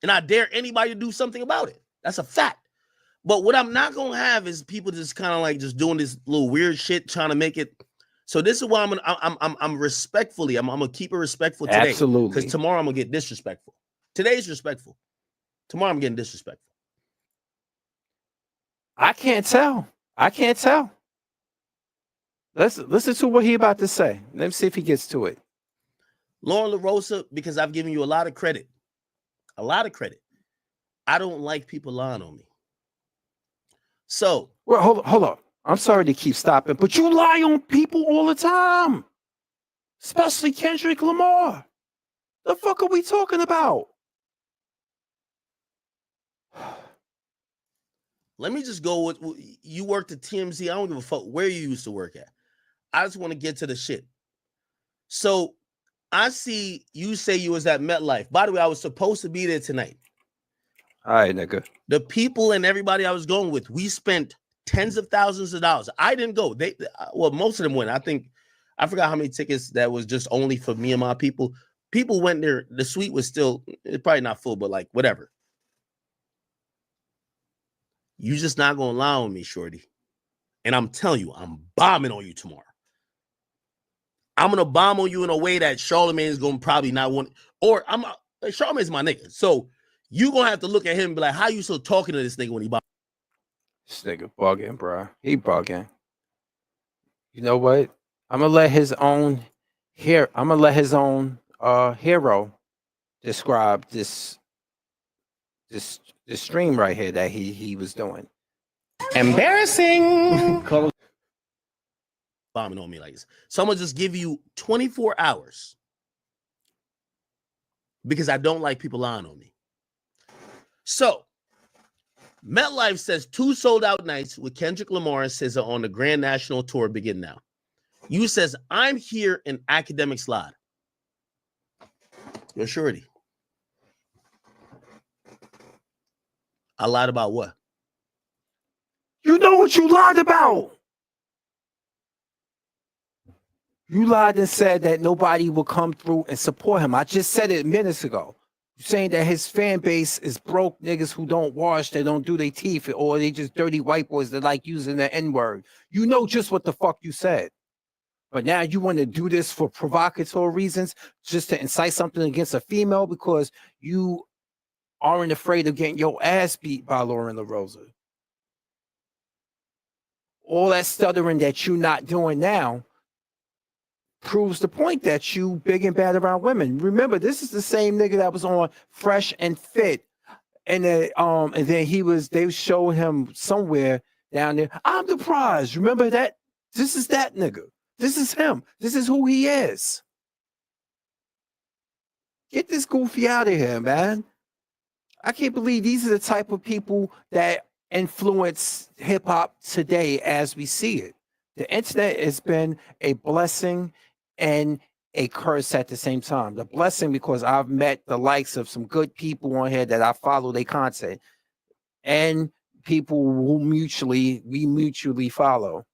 And I dare anybody to do something about it. That's a fact. But what I'm not going to have is people just kind of like just doing this little weird shit, trying to make it. So this is why I'm respectfully, I'm going to keep it respectful today. Absolutely. Because tomorrow I'm going to get disrespectful. Today's respectful. Tomorrow I'm getting disrespectful. I can't tell. I can't tell. Let's listen to what he about to say. Let me see if he gets to it. Lauren LaRosa, because I've given you a lot of credit. A lot of credit. I don't like people lying on me. So. Well, hold up. I'm sorry to keep stopping, but you lie on people all the time. Especially Kendrick Lamar. The fuck are we talking about? Let me just go with, you worked at TMZ. I don't give a fuck where you used to work at. I just want to get to the shit. So I see you say you was at MetLife. By the way, I was supposed to be there tonight. All right, nigga. The people and everybody I was going with, we spent tens of thousands of dollars. I didn't go. Most of them went. I forgot how many tickets that was just only for me and my people. People went there. The suite was still probably not full, but like whatever. You just not gonna lie on me, shorty. And I'm telling you, I'm bombing on you tomorrow. I'm gonna bomb on you in a way that Charlemagne is gonna probably not want. Or Charlemagne's my nigga, so you gonna have to look at him and be like, "How you still talking to this nigga when he bomb?" This nigga bugging, bro. He bugging. You know what? I'm gonna let his own hero describe this stream right here that he was doing. Embarrassing. Bombing on me like this. So I'm gonna just give you 24 hours because I don't like people lying on me. So MetLife says 2 sold-out nights with Kendrick Lamar and SZA on the Grand National Tour begin now. You says, I'm here in Academic Slide. Your surety. I lied about what? You know what you lied about. You lied and said that nobody will come through and support him. I just said it minutes ago. You're saying that his fan base is broke niggas who don't wash, they don't do their teeth, or they just dirty white boys that like using the N-word. You know just what the fuck you said. But now you want to do this for provocateur reasons, just to incite something against a female because you aren't afraid of getting your ass beat by Lauren LaRosa. All that stuttering that you're not doing now proves the point that you big and bad around women. Remember, this is the same nigga that was on Fresh and Fit, and then they showed him somewhere down there. I'm the prize. Remember that? This is that nigga. This is him. This is who he is. Get this goofy out of here, man. I can't believe these are the type of people that influence hip hop today as we see it. The internet has been a blessing and a curse at the same time. The blessing because I've met the likes of some good people on here that I follow their content, and people who we mutually follow,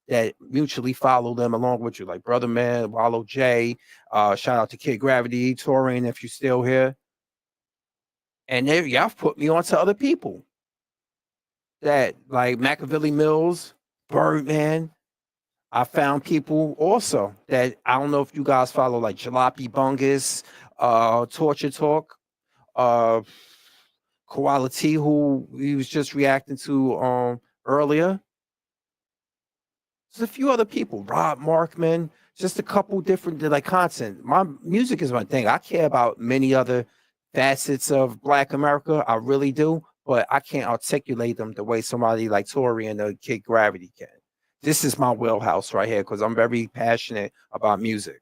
that mutually follow them along with you, like Brother Man, Wallow J, shout out to Kid Gravity, Torian, if you're still here. And y'all put me on to other people that like Machiavelli Mills, Birdman. I found people also that I don't know if you guys follow, like Jalopy Bungus, Torture Talk, Quality, who he was just reacting to earlier. There's a few other people, Rob Markman, just a couple different like content. My music is my thing. I care about many other facets of Black America. I really do, but I can't articulate them the way somebody like Tori and the Kid Gravity can. This is my wheelhouse right here because I'm very passionate about music.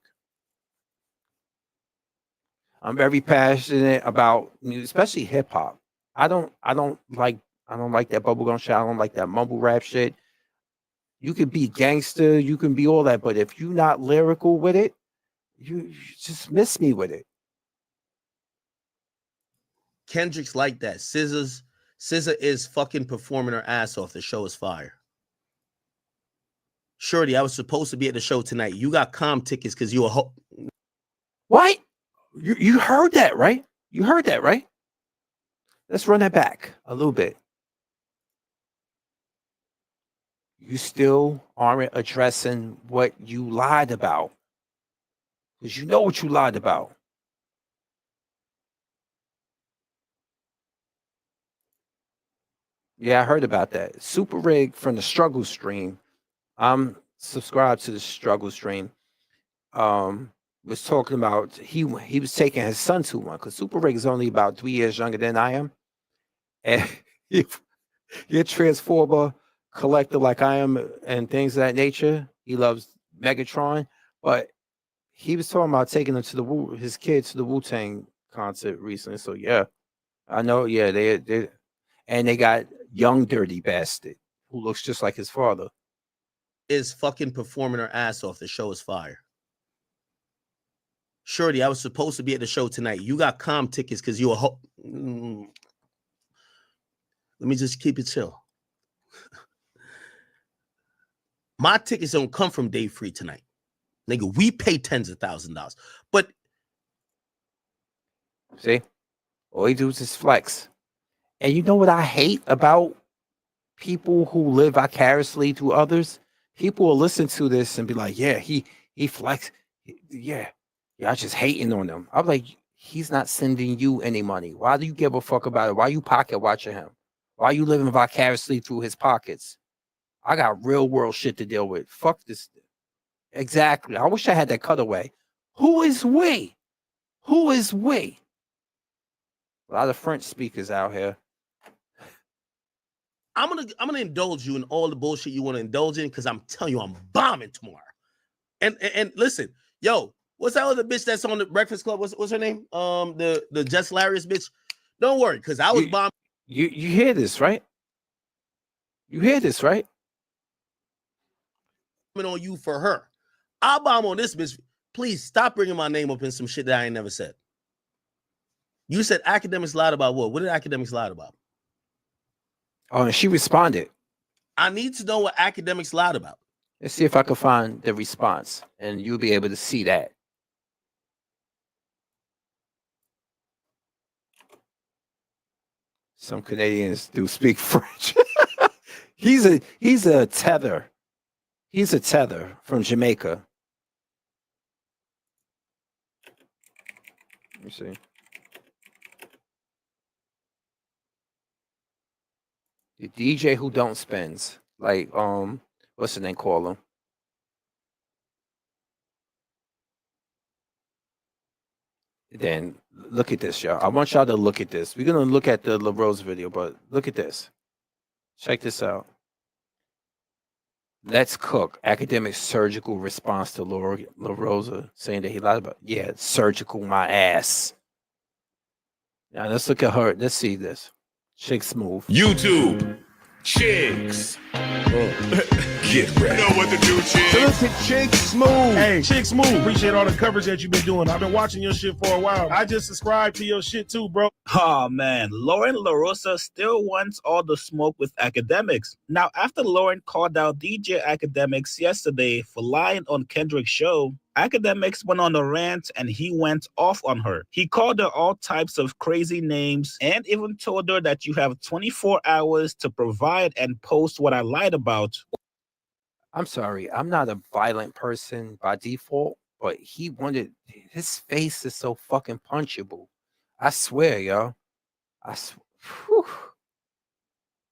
I'm very passionate about music, especially hip hop. I don't like that bubblegum shit. I don't like that mumble rap shit. You can be gangster, you can be all that, but if you're not lyrical with it, you just miss me with it. Kendrick's like that. SZA is fucking performing her ass off. The show is fire. Shorty, I was supposed to be at the show tonight. You got comm tickets because you a What? You heard that, right? You heard that, right? Let's run that back a little bit. You still aren't addressing what you lied about. Because you know what you lied about. Yeah, I heard about that. Super Rig from the Struggle Stream. I'm subscribed to the Struggle Stream. Was talking about he was taking his son to one because Super Rig is only about 3 years younger than I am. And you're a Transformer collector like I am and things of that nature. He loves Megatron, but he was talking about taking him to his kids to the Wu-Tang concert recently. So yeah, I know. Yeah, they got young dirty bastard who looks just like his father. Is fucking performing her ass off. The show is fire. Shorty, I was supposed to be at the show tonight. You got comm tickets because you a Let me just keep it chill. My tickets don't come from Day Free tonight. Nigga, we pay tens of $1,000s. But see, all he does is flex. And you know what I hate about people who live vicariously through others? People will listen to this and be like, yeah, he flex. Yeah, y'all just hating on him. I'm like, he's not sending you any money. Why do you give a fuck about it? Why you pocket watching him? Why are you living vicariously through his pockets? I got real world shit to deal with. Fuck this. Exactly. I wish I had that cutaway. Who is we? Who is we? A lot of French speakers out here. I'm gonna indulge you in all the bullshit you want to indulge in because I'm telling you I'm bombing tomorrow. And listen, yo, what's that other bitch that's on the Breakfast Club? What's her name? The Just Hilarious bitch. Don't worry, because I was bombing. You hear this, right? You hear this, right? On you for her. I'll bomb on this bitch. Please stop bringing my name up in some shit that I ain't never said. You said academics lied about what? What did academics lie about? Oh, and she responded. I need to know what academics lied about. Let's see if I can find the response, and you'll be able to see that. Some Canadians do speak French. He's a tether. He's a tether from Jamaica. Let me see. The DJ who don't spends. Like, what's the name? Call him. Then look at this, y'all. I want y'all to look at this. We're gonna look at the La Rose video, but look at this. Check this out. Let's cook. Academic surgical response to La Rosa saying that he lied about. Yeah, surgical my ass. Now let's look at her. Let's see this. Chick Smooth. YouTube chicks. Get ready. You know what to do, chicks. Look at Chick Smooth. Hey, Chick Smooth, appreciate all the coverage that you've been doing. I've been watching your shit for a while. I just subscribed to your shit too, bro. Oh man, Lauren LaRosa still wants all the smoke with academics. Now, after Lauren called out DJ Academics yesterday for lying on Kendrick's show, Academics went on a rant and he went off on her. He called her all types of crazy names and even told her that you have 24 hours to provide and post what I lied about. I'm sorry, I'm not a violent person by default, but he wanted, his face is so fucking punchable. I swear, y'all.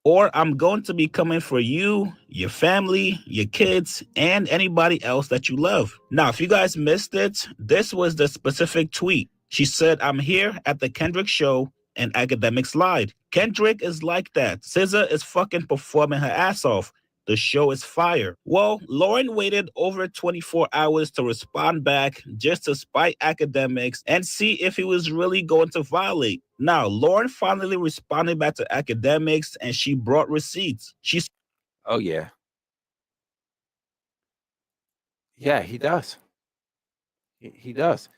Or I'm going to be coming for you, your family, your kids, and anybody else that you love. Now, if you guys missed it, this was the specific tweet. She said, I'm here at the Kendrick show and Academics lied. Kendrick is like that. SZA is fucking performing her ass off. The show is fire. Well, Lauren waited over 24 hours to respond back just to spite Academics and see if he was really going to violate. Now, Lauren finally responded back to Academics and she brought receipts. Oh, yeah. Yeah, he does. He does.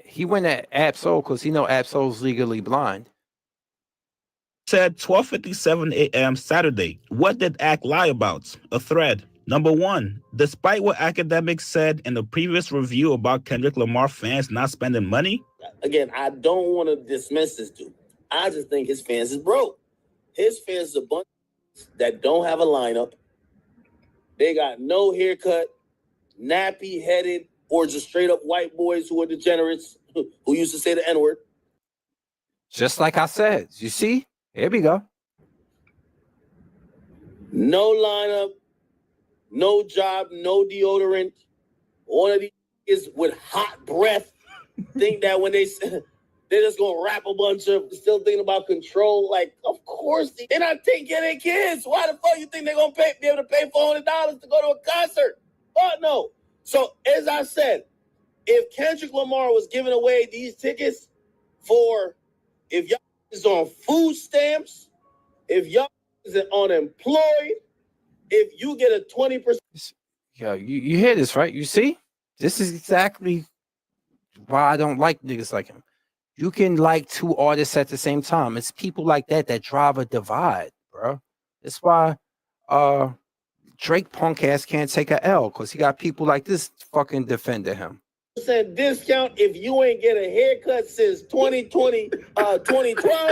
He went at Absol because he know Absol's legally blind. Said 12:57 a.m. Saturday. What did Ack lie about? A thread. Number one, despite what Academics said in the previous review about Kendrick Lamar fans not spending money. Again, I don't want to dismiss this dude. I just think his fans is broke. His fans is a bunch that don't have a lineup. They got no haircut, nappy headed, or just straight up white boys who are degenerates who used to say the N-word. Just like I said. You see? Here we go. No lineup, no job, no deodorant. One of these is with hot breath think that when they're just gonna rap a bunch of still thinking about control. Like, of course they're not taking care of their kids. Why the fuck you think they're gonna be able to pay $400 to go to a concert? Fuck no. So as I said, if Kendrick Lamar was giving away these tickets for if y'all is on food stamps, if y'all is unemployed, if you get a 20%. Yeah, you hear this, right? You see? This is exactly why I don't like niggas like him. You can like two artists at the same time. It's people like that that drive a divide, bro. That's why Drake punk ass can't take a L because he got people like this fucking defending him. Discount if you ain't get a haircut since 2020, 2012.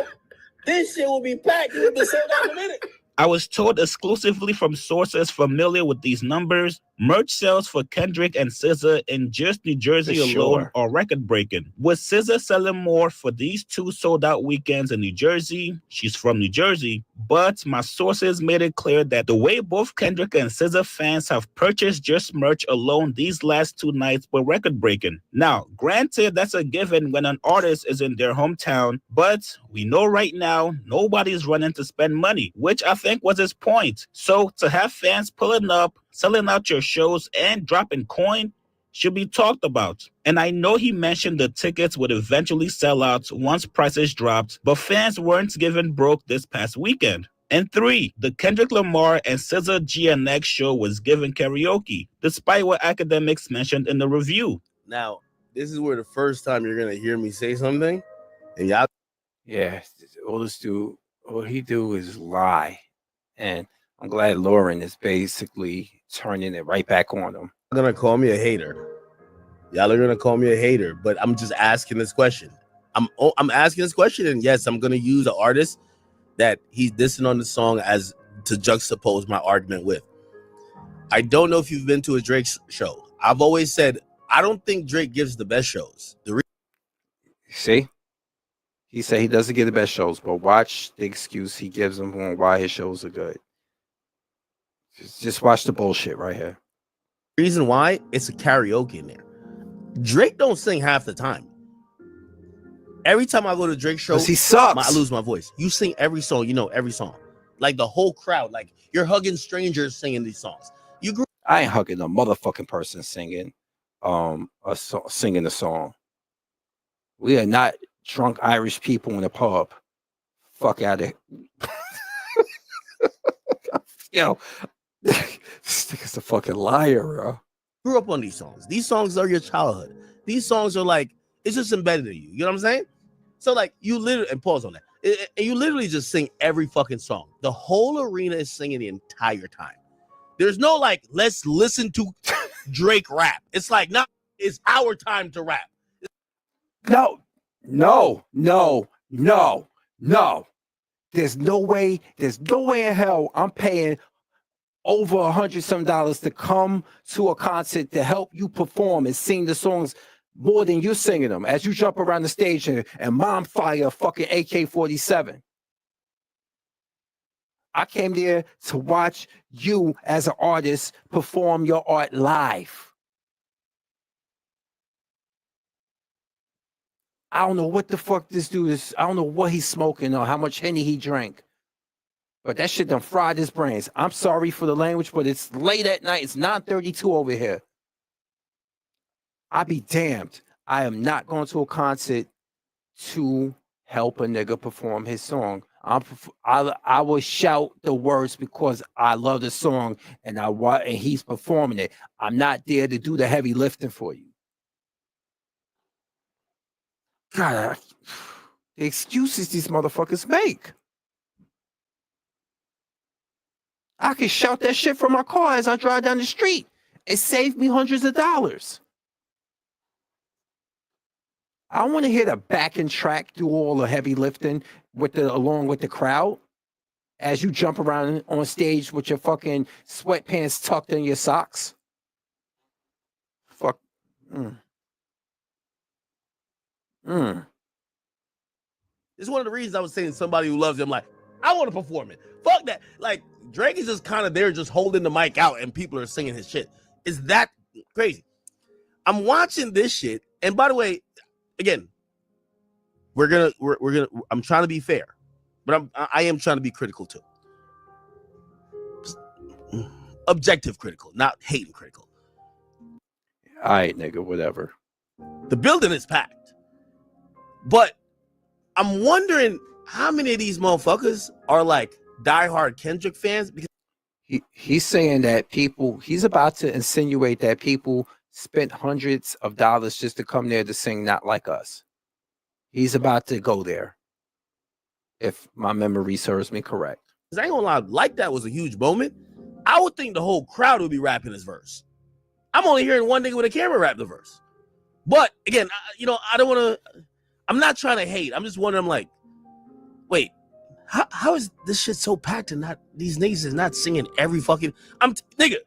This shit will be packed. It will be sold out in a minute. I was told exclusively from sources familiar with these numbers, merch sales for Kendrick and SZA in just New Jersey alone are record-breaking. With SZA selling more for these two sold-out weekends in New Jersey, she's from New Jersey, but my sources made it clear that the way both Kendrick and SZA fans have purchased just merch alone these last two nights were record-breaking. Now, granted, that's a given when an artist is in their hometown, but we know right now nobody's running to spend money, which I think was his point. So to have fans pulling up, selling out your shows, and dropping coin should be talked about. And I know he mentioned the tickets would eventually sell out once prices dropped, but fans weren't given broke this past weekend. And 3, the Kendrick Lamar and SZA GNX show was given karaoke, despite what Academics mentioned in the review. Now, this is where the first time you're going to hear me say something, and y'all. Yeah, all this dude, all he do is lie. And I'm glad Lauren is basically turning it right back on him. Y'all gonna call me a hater. Y'all are gonna call me a hater, but I'm just asking this question. I'm asking this question, and yes, I'm gonna use an artist that he's dissing on the song as to juxtapose my argument with. I don't know if you've been to a Drake show. I've always said I don't think Drake gives the best shows. See, he said he doesn't get the best shows, but watch the excuse he gives them on why his shows are good. Just watch the bullshit right here. Reason why, it's a karaoke in there. Drake don't sing half the time. Every time I go to Drake show, he sucks. I lose my voice. You sing every song, you know every song. Like the whole crowd, like you're hugging strangers singing these songs. I ain't hugging a motherfucking person singing singing a song. We are not drunk Irish people in a pub. Fuck out of here. Yo, this nigga's a fucking liar, bro. Grew up on these songs. These songs are your childhood. These songs are like, it's just embedded in you. You know what I'm saying? So like you literally, and pause on that. And you literally just sing every fucking song. The whole arena is singing the entire time. There's no like, let's listen to Drake rap. It's like, no, it's our time to rap. No. There's no way in hell I'm paying over $100 to come to a concert to help you perform and sing the songs more than you're singing them as you jump around the stage and mom fire a fucking AK-47. I came there to watch you as an artist perform your art live. I don't know what the fuck this dude is. I don't know what he's smoking or how much Henny he drank. But that shit done fried his brains. I'm sorry for the language, but it's late at night. It's 9:32 over here. I be damned. I am not going to a concert to help a nigga perform his song. I will shout the words because I love the song and he's performing it. I'm not there to do the heavy lifting for you. God, the excuses these motherfuckers make. I can shout that shit from my car as I drive down the street. It saved me hundreds of dollars. I want to hear the backing track do all the heavy lifting along with the crowd as you jump around on stage with your fucking sweatpants tucked in your socks. Fuck. It's one of the reasons I was saying somebody who loves him, like, I want to perform it. Fuck that. Like, Drake is just kind of there just holding the mic out and people are singing his shit. Is that crazy? I'm watching this shit. And by the way, again, I'm trying to be fair, but I am trying to be critical too. Objective critical, not hating critical. All right, nigga, whatever. The building is packed. But I'm wondering how many of these motherfuckers are like diehard Kendrick fans, because he's saying that he's about to insinuate that people spent hundreds of dollars just to come there to sing Not Like Us. He's about to go there, if my memory serves me correct. I ain't gonna lie, Like That was a huge moment. I would think the whole crowd would be rapping his verse. I'm only hearing one nigga with a camera rap the verse. But again, I don't want to. I'm not trying to hate. I'm just wondering, like, wait, how is this shit so packed and these niggas is not singing every fucking nigga?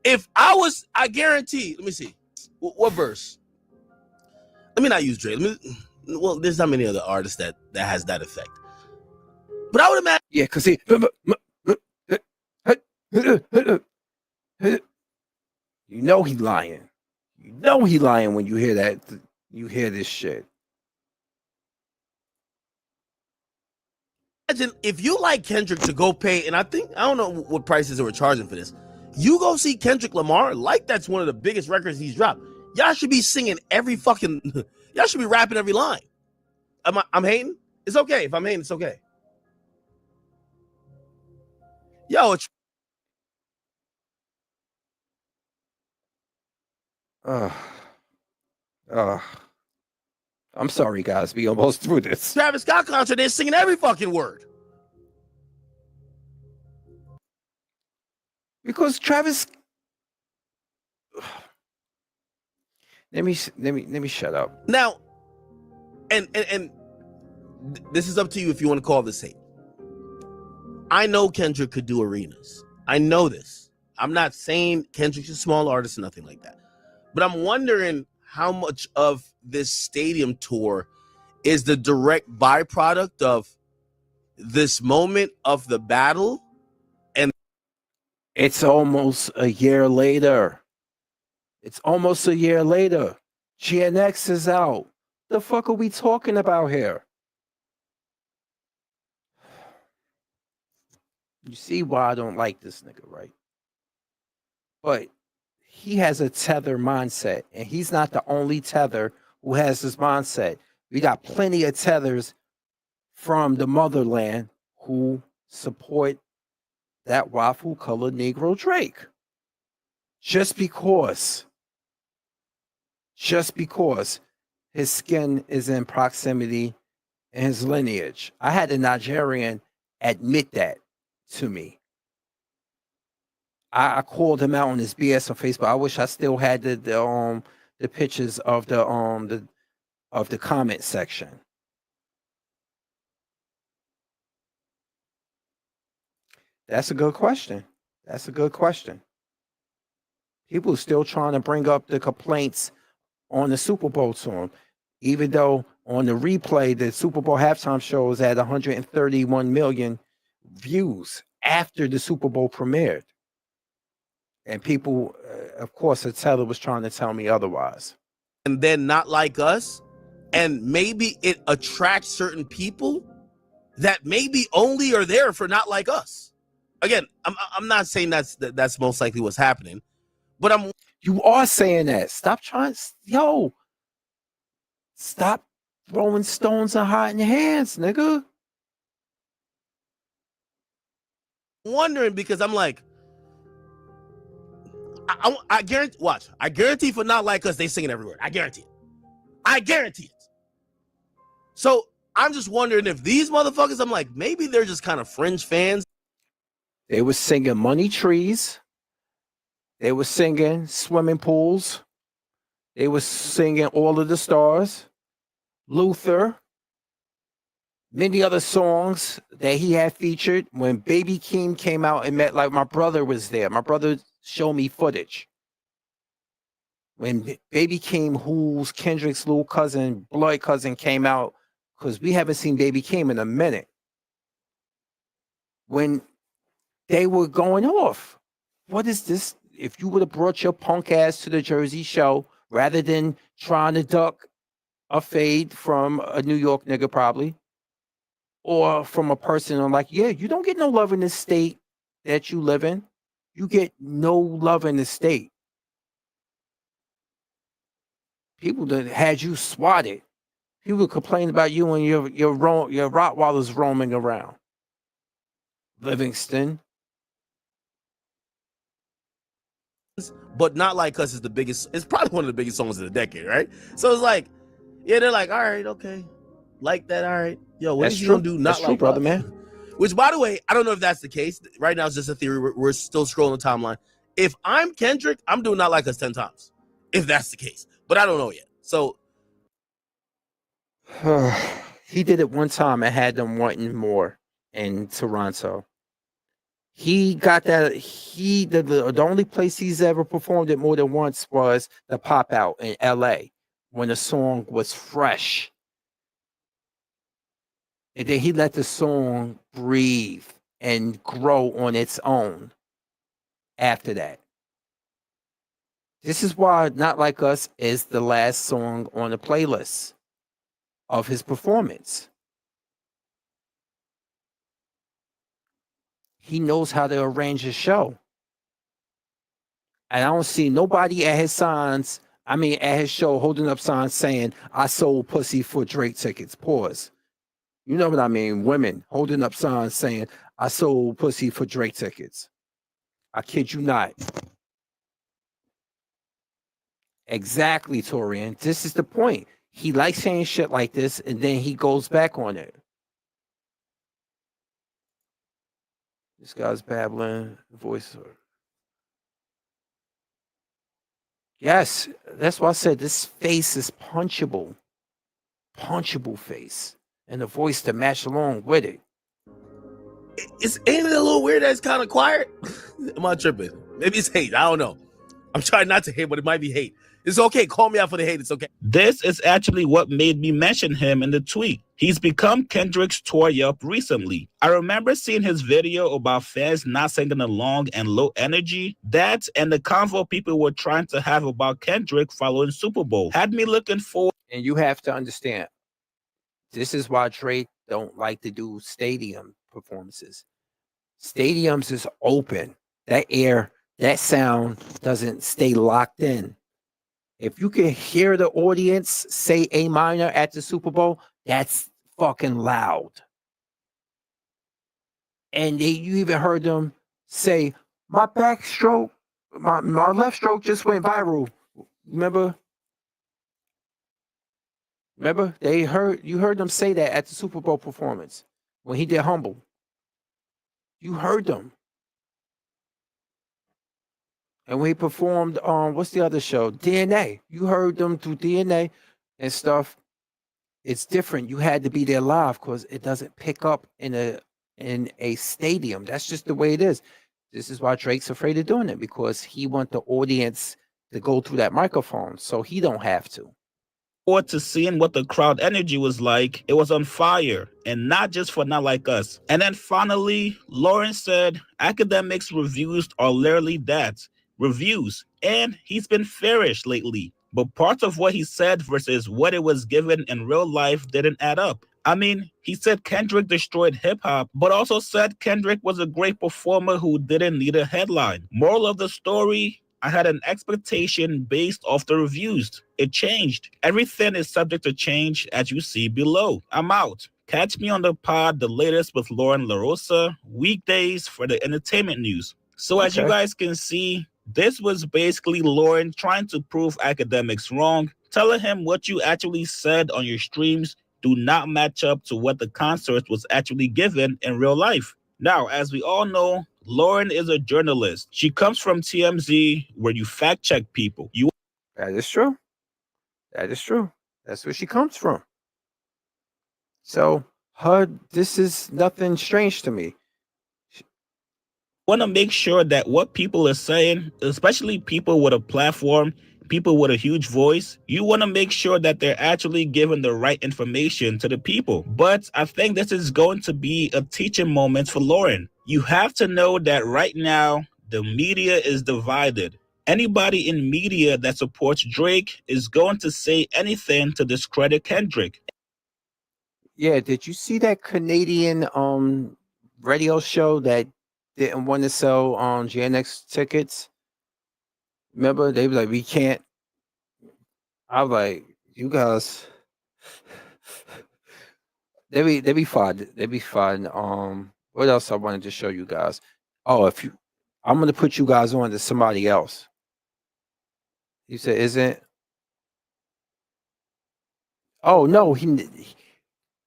If I guarantee. Let me see, what verse? Let me not use Dre. Well, there's not many other artists that has that effect. But I would imagine. Yeah, because he. You know he lying. You know he lying when you hear that. You hear this shit. Imagine if you like Kendrick to go pay, and I don't know what prices they were charging for this. You go see Kendrick Lamar, like that's one of the biggest records he's dropped. Y'all should be singing every fucking. Y'all should be rapping every line. I'm hating. It's okay if I'm hating. It's okay. Yo, I'm sorry, guys. We almost through this. Travis Scott concert, they're singing every fucking word. Because Travis, let me shut up. Now, and this is up to you if you want to call this hate. I know Kendrick could do arenas. I know this. I'm not saying Kendrick's a small artist, nothing like that. But I'm wondering how much of this stadium tour is the direct byproduct of this moment of the battle. And it's almost a year later. GNX is out. The fuck are we talking about here? You see why I don't like this nigga, right? But he has a tether mindset, and he's not the only tether who has this mindset. We got plenty of tethers from the motherland who support that waffle colored Negro Drake. Just because his skin is in proximity and his lineage. I had a Nigerian admit that to me. I called him out on his BS on Facebook. I wish I still had the pictures of the comment section. That's a good question. People are still trying to bring up the complaints on the Super Bowl to him, even though on the replay, the Super Bowl halftime show is at 131 million views after the Super Bowl premiered. And people, of course, the teller was trying to tell me otherwise. And then Not Like Us, and maybe it attracts certain people that maybe only are there for Not Like Us. Again, I'm not saying that's most likely what's happening, but you are saying that. Stop throwing stones and hiding your hands, nigga. Wondering because I'm like, I guarantee. Watch, I guarantee for Not Like Us, they sing it everywhere. I guarantee it. So I'm just wondering if these motherfuckers, I'm like, maybe they're just kind of fringe fans. They were singing Money Trees. They were singing Swimming Pools. They were singing All of the Stars, Luther, many other songs that he had featured. When Baby Keem came out and met, like, my brother was there. My brother showed me footage. When Baby Keem, who's Kendrick's little cousin, blood cousin, came out, because we haven't seen Baby Keem in a minute. When they were going off. What is this? If you would have brought your punk ass to the Jersey show rather than trying to duck a fade from a New York nigga probably, or from a person on like, yeah, you don't get no love in the state that you live in. You get no love in the state. People that had you swatted. People complain about you and your Rottweilers roaming around. Livingston. But Not Like Us is the biggest, it's probably one of the biggest songs of the decade, right? So it's like, yeah, they're like, all right, okay. Like that, all right. Yo, what is you gonna do? Not Like brother, Us? Man. Which, by the way, I don't know if that's the case. Right now, it's just a theory. We're still scrolling the timeline. If I'm Kendrick, I'm doing Not Like Us 10 times. If that's the case. But I don't know yet. So he did it one time and had them wanting more in Toronto. He got that. The only place he's ever performed it more than once was the Pop Out in LA when the song was fresh. And then he let the song breathe and grow on its own after that. This is why Not Like Us is the last song on the playlist of his performance. He knows how to arrange a show. And I don't see nobody at his show holding up signs saying, I sold pussy for Drake tickets. Pause. You know what I mean? Women holding up signs saying, I sold pussy for Drake tickets. I kid you not. Exactly, Torian. This is the point. He likes saying shit like this, and then he goes back on it. This guy's babbling voice. Yes, that's why I said this face is punchable. Punchable face. And the voice to match along with it. Ain't it a little weird that it's kind of quiet? Am I tripping? Maybe it's hate. I don't know. I'm trying not to hate, but it might be hate. It's okay. Call me out for the hate. It's okay. This is actually what made me mention him in the tweet. He's become Kendrick's tour up recently. I remember seeing his video about fans not singing along and low energy. That and the convo people were trying to have about Kendrick following Super Bowl had me looking for. And you have to understand, this is why Drake don't like to do stadium performances. Stadiums is open. That air, that sound doesn't stay locked in. If you can hear the audience say A minor at the Super Bowl, that's fucking loud. And you even heard them say, my backstroke, my left stroke just went viral. Remember? You heard them say that at the Super Bowl performance when he did Humble. You heard them. And when he performed what's the other show? DNA. You heard them through DNA and stuff. It's different. You had to be there live because it doesn't pick up in a stadium. That's just the way it is. This is why Drake's afraid of doing it, because he wants the audience to go through that microphone, so he don't have to. Forward to seeing what the crowd energy was like. It was on fire, and not just for Not Like Us. And then finally, Lauren said, academics reviews are literally that, reviews, and he's been fairish lately. But parts of what he said versus what it was given in real life didn't add up. I mean, he said Kendrick destroyed hip-hop, but also said Kendrick was a great performer who didn't need a headline. Moral of the story, I had an expectation based off the reviews. It changed. Everything is subject to change, as you see below. I'm out. Catch me on the pod, the latest with Lauren LaRosa, weekdays for the entertainment news. So as you guys can see, this was basically Lauren trying to prove academics wrong, telling him what you actually said on your streams do not match up to what the concert was actually given in real life. Now, as we all know, Lauren is a journalist. She comes from TMZ, where you fact check people. That is true. That is true. That's where she comes from. So this is nothing strange to me. Want to make sure that what people are saying, especially people with a platform, people with a huge voice, you want to make sure that they're actually giving the right information to the people. But I think this is going to be a teaching moment for Lauren. You have to know that right now, the media is divided. Anybody in media that supports Drake is going to say anything to discredit Kendrick. Yeah, did you see that Canadian radio show that didn't want to sell GNX tickets? Remember, they were like, we can't. I was like, you guys, they be fine. They be fine. What else I wanted to show you guys? Oh, I'm gonna put you guys on to somebody else. You said, isn't? Oh no,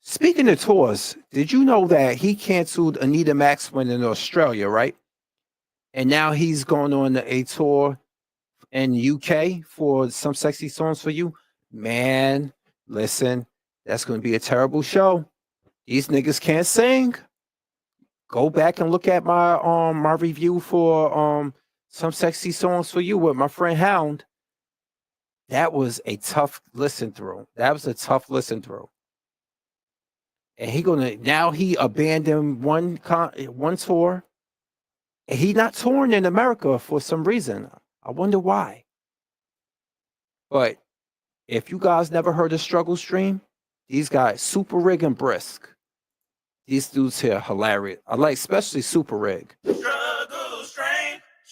speaking of tours, did you know that he canceled Anita Maxwell in Australia, right? And now he's going on a tour in UK for Some Sexy Songs for You. Man, listen, that's going to be a terrible show. These niggas can't sing. Go back and look at my review for Some Sexy Songs for You with my friend Hound. That was a tough listen through. And he abandoned one tour. And he not touring in America for some reason. I wonder why. But if you guys never heard of Struggle Stream, these guys, Super Rig and Brisk, these dudes here hilarious. I like especially Super Rig. They're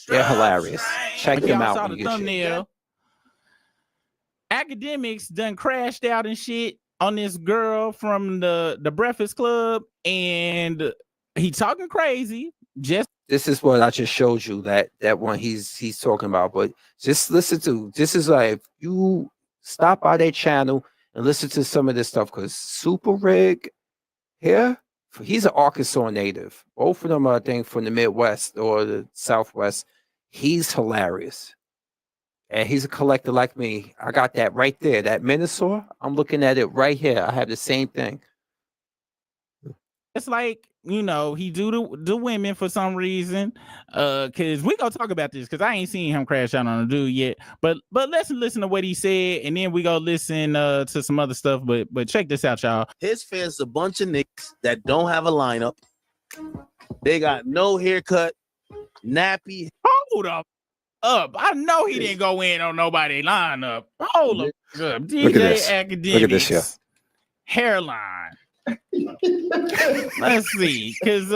hilarious. Check them out saw when the you get thumbnail. Academics done crashed out and shit on this girl from the Breakfast Club, and he talking crazy. This is what I just showed you, that one he's talking about. But just listen to this. Is like, if you stop by their channel and listen to some of this stuff, because Super Rig here, he's an Arkansas native. Both of them are, I think, from the Midwest or the Southwest. He's hilarious. And he's a collector like me. I got that right there. That Minosaur, I'm looking at it right here. I have the same thing. It's like, you know, he do the women for some reason. Cause we gonna talk about this because I ain't seen him crash out on a dude yet. But let's listen to what he said, and then we go listen to some other stuff. But check this out, y'all. His fans a bunch of niggas that don't have a lineup. They got no haircut, nappy. Hold up. I know he didn't go in on nobody lineup. Hold up. DJ Look at this. Academics. Look at this here. Hairline. Let's see. Cause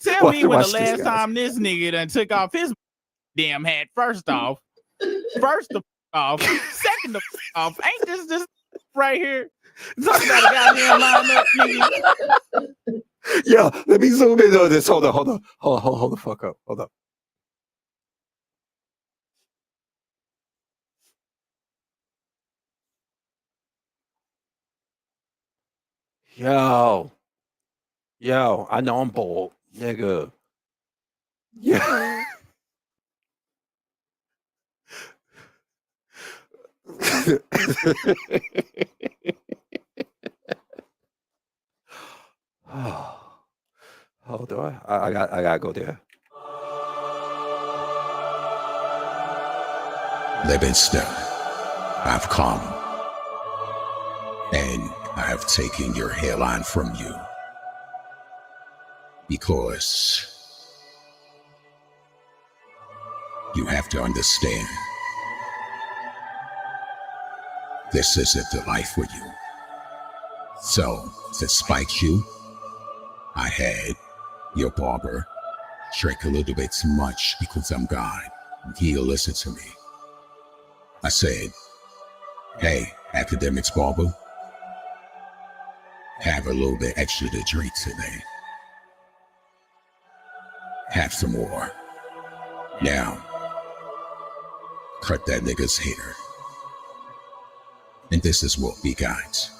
tell me when the Watch this, last guys. time this nigga done took off his damn hat. First off. Second off. Ain't this right here? Talk about a goddamn lineup, nigga. Yo, let me zoom in on this. Hold the fuck up. Hold up. Yo, I know I'm bold, nigga. Yeah. Hold on. I gotta go there. Livingston, I've come, and I have taken your hairline from you because you have to understand this isn't the life for you. So, to spite you, I had your barber shrink a little bit too much because I'm God. He'll listen to me. I said, hey, Academics barber, have a little bit extra to drink today. Have some more. Now, cut that nigga's hair. And this is what we got.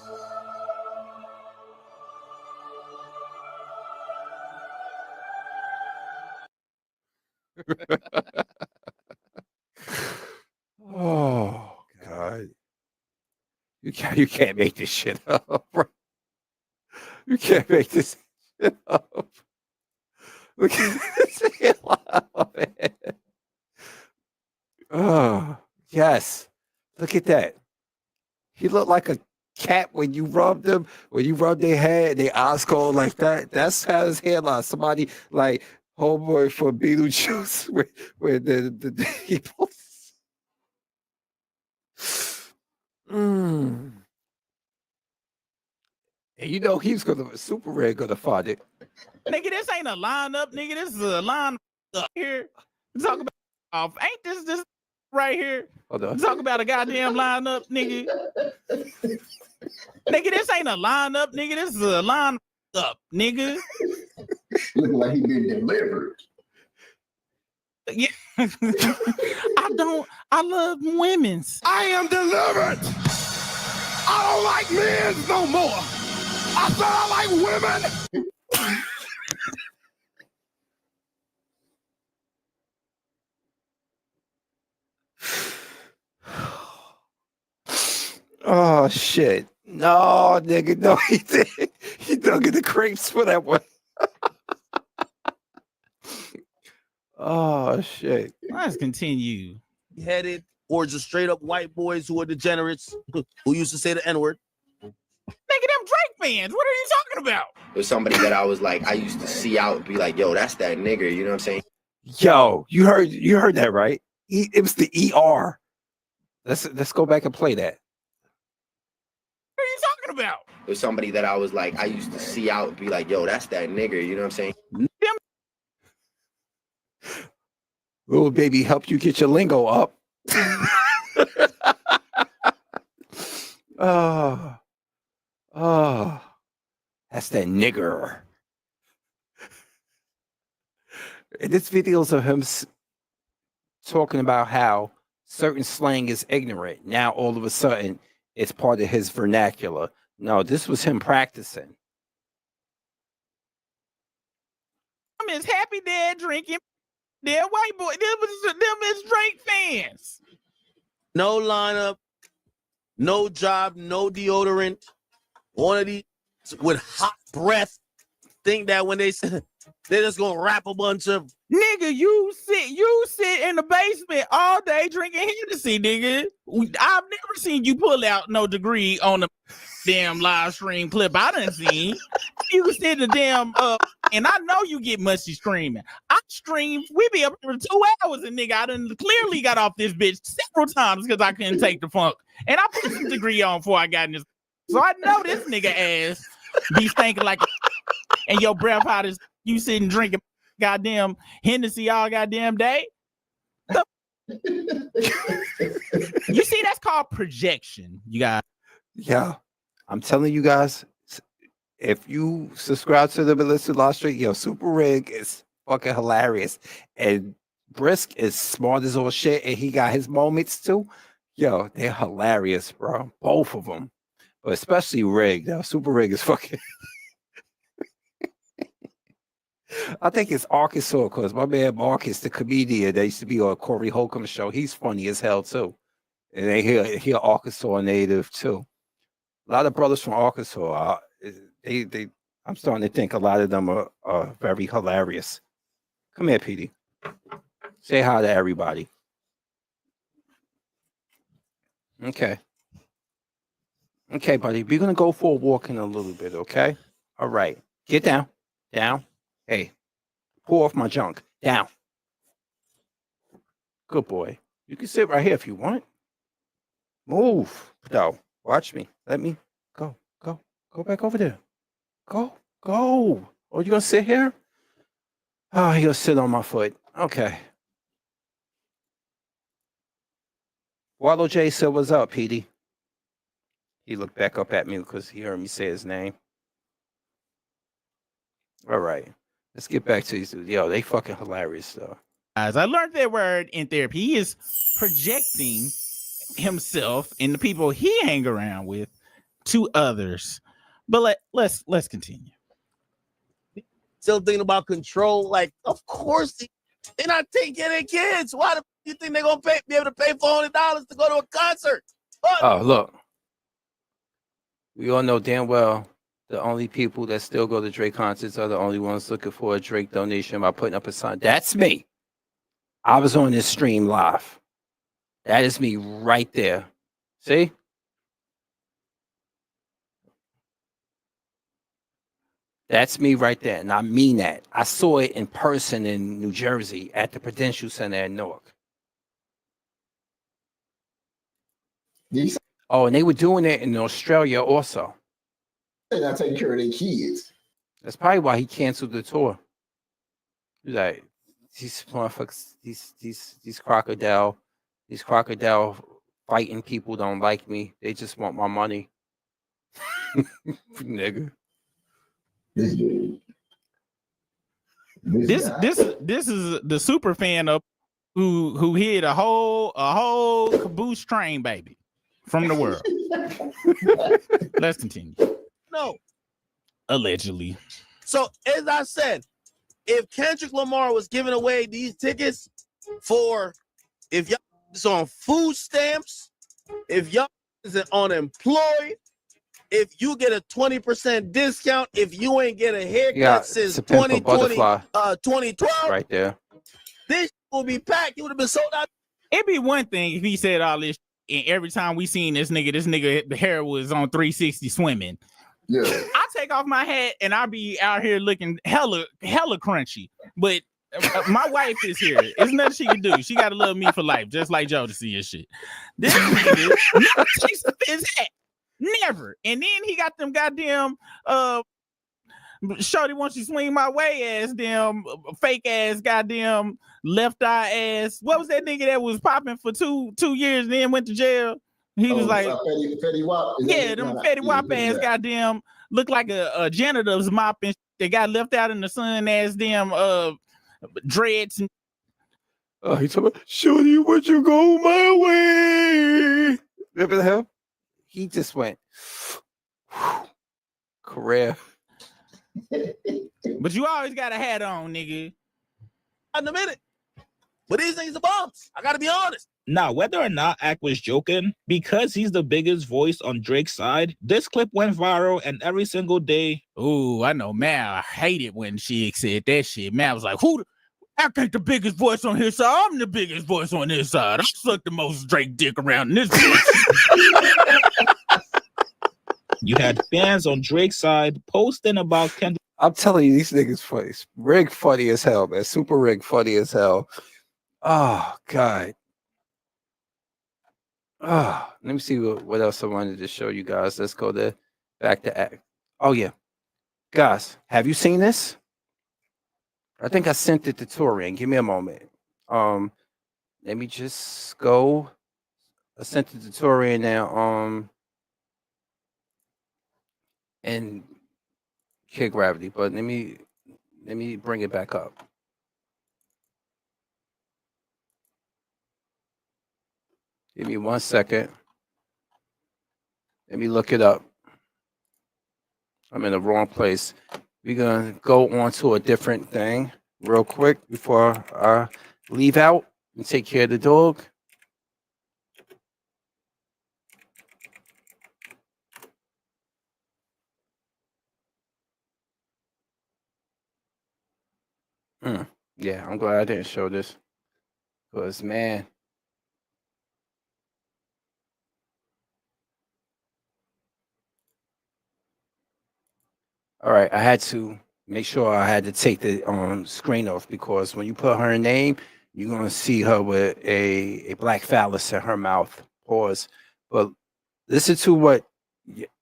Oh God. You can't make this shit up. Bro. You can't make this shit up. Look at this shit up, man. Oh, yes. Look at that. He looked like a cat when you rubbed him, when you rubbed their head, their eyes cold like that. That's how his hairline. Somebody like homeboy for Beetlejuice where the he pulls. And you know he's gonna Super Red gonna find it. Nigga, this ain't a lineup, nigga. This is a line up here. Talk about off. Ain't this right here? Hold on. Talk about a goddamn lineup, nigga. Nigga, this ain't a lineup, nigga. This is a line up, nigga. Look like he been delivered. Yeah. I love women's. I am delivered. I don't like men no more. I said I like women. Oh shit. No, nigga, no, he did. He dug in the crates for that one. Oh shit. Let's continue. Headed or just straight up white boys who are degenerates who used to say the N-word. Nigga, them Drake fans. What are you talking about? It was somebody that I was like, I used to see out and be like, yo, that's that nigga. You know what I'm saying? Yo, you heard that right? It was the ER. Let's go back and play that. What are you talking about? It was somebody that I was like, I used to see out and be like, yo, that's that nigga. You know what I'm saying? Little baby help you get your lingo up. Oh, that's that nigger. And this videos of him talking about how certain slang is ignorant. Now all of a sudden it's part of his vernacular. No, this was him practicing. I'm his happy dad drinking. They're white boy. Them is Drake fans. no lineup, no job, no deodorant. One of these with hot breath think that when they they're just gonna rap a bunch of nigga, you sit in the basement all day drinking Hennessy, nigga. I've never seen you pull out no degree on the damn live stream clip I done seen. You can sit in the damn and I know you get musty streaming. I stream, we be up for 2 hours, and nigga, I done clearly got off this bitch several times because I couldn't take the funk. And I put some degree on before I got in this. So I know this nigga ass be stinking like and your breath hot as you sitting drinking goddamn Hennessy all goddamn day. You see, that's called projection, you guys. Yeah, I'm telling you guys, if you subscribe to the Melissa Live Stream, yo, Super Rig is fucking hilarious. And Brisk is smart as all shit, and he got his moments too. Yo, they're hilarious, bro. Both of them. But especially Rig. Yo, Super Rig is fucking... I think it's Arkansas, because my man Marcus, the comedian that used to be on Corey Holcomb's show, he's funny as hell too. And he Arkansas native too. A lot of brothers from Arkansas, I'm starting to think a lot of them are very hilarious. Come here, Petey. Say hi to everybody. Okay. Okay, buddy. We're gonna go for a walk in a little bit, okay? All right. Get down. Down. Hey. Pull off my junk. Down. Good boy. You can sit right here if you want. Move. No. Watch me. Let me go. Go. Go back over there. Go. Go. Oh, you gonna sit here? Oh, he gonna sit on my foot. Okay. Wallow J said, "What's up, Petey?" He looked back up at me because he heard me say his name. All right. Let's get back to these dudes. Yo, they fucking hilarious, though. As I learned that word in therapy, he is projecting himself and the people he hang around with to others. But let's continue. Still thinking about control. Like, of course they're not taking care of their kids. Why do you think they're gonna be able to pay $400 to go to a concert? Oh, look. We all know damn well the only people that still go to Drake concerts are the only ones looking for a Drake donation by putting up a sign. That's me. I was on this stream live. That is me right there. See? That's me right there. And I mean that. I saw it in person in New Jersey at the Prudential Center in Newark. Oh, and they were doing it in Australia also. They're not taking care of their kids. That's probably why he canceled the tour. He's like, these motherfuckers, these crocodile fighting people don't like me. They just want my money. Nigga. This is the super fan of who hit a whole caboose train, baby, from the world. Let's continue. No. Allegedly. So as I said, if Kendrick Lamar was giving away these tickets for if y'all is on food stamps, if y'all is unemployed, if you get a 20% discount, if you ain't get a haircut since 2012, right there, this will be packed. It would have been sold out. It'd be one thing if he said all this, and every time we seen this nigga, the hair was on 360 swimming. Yeah, I take off my hat and I be out here looking hella crunchy. But my wife is here. There's nothing she can do. She got to love me for life, just like Joe to see his shit. This nigga never takes off his hat. Never. And then he got them goddamn shorty wants you swing my way ass damn fake ass goddamn left eye ass. What was that nigga that was popping for two years and then went to jail? He was like Fetty Wap. Yeah, them Fetty Wap ass goddamn look like a janitor's mop and they got left out in the sun ass damn dreads and he talking about, shorty, would you go my way? Remember the hell? He just went career. But you always got a hat on, nigga. In a minute. But these niggas are bums. I gotta be honest. Now, whether or not Ack was joking, because he's the biggest voice on Drake's side, this clip went viral, and every single day. Ooh, I know, man. I hate it when she said that shit. Man, I was like, who? Ack ain't the biggest voice on his side. I'm the biggest voice on his side. I suck the most Drake dick around in this bitch. You had fans on Drake's side posting about Kendrick. I'm telling you, these niggas funny. Rig funny as hell, man. Super Rig funny as hell. Oh, God. Oh, let me see what else I wanted to show you guys. Let's go back to Act. Oh, yeah. Guys, have you seen this? I think I sent it to Torian. Give me a moment. Let me just go. I sent it to Torian now. And Kid Gravity, but let me bring it back up. Give me 1 second. Let me look it up. I'm in the wrong place. We're gonna go on to a different thing real quick before I leave out and take care of the dog. Yeah, I'm glad I didn't show this. Because, man. All right, I had to make sure I had to take the screen off because when you put her name, you're going to see her with a black phallus in her mouth. Pause. But listen to what,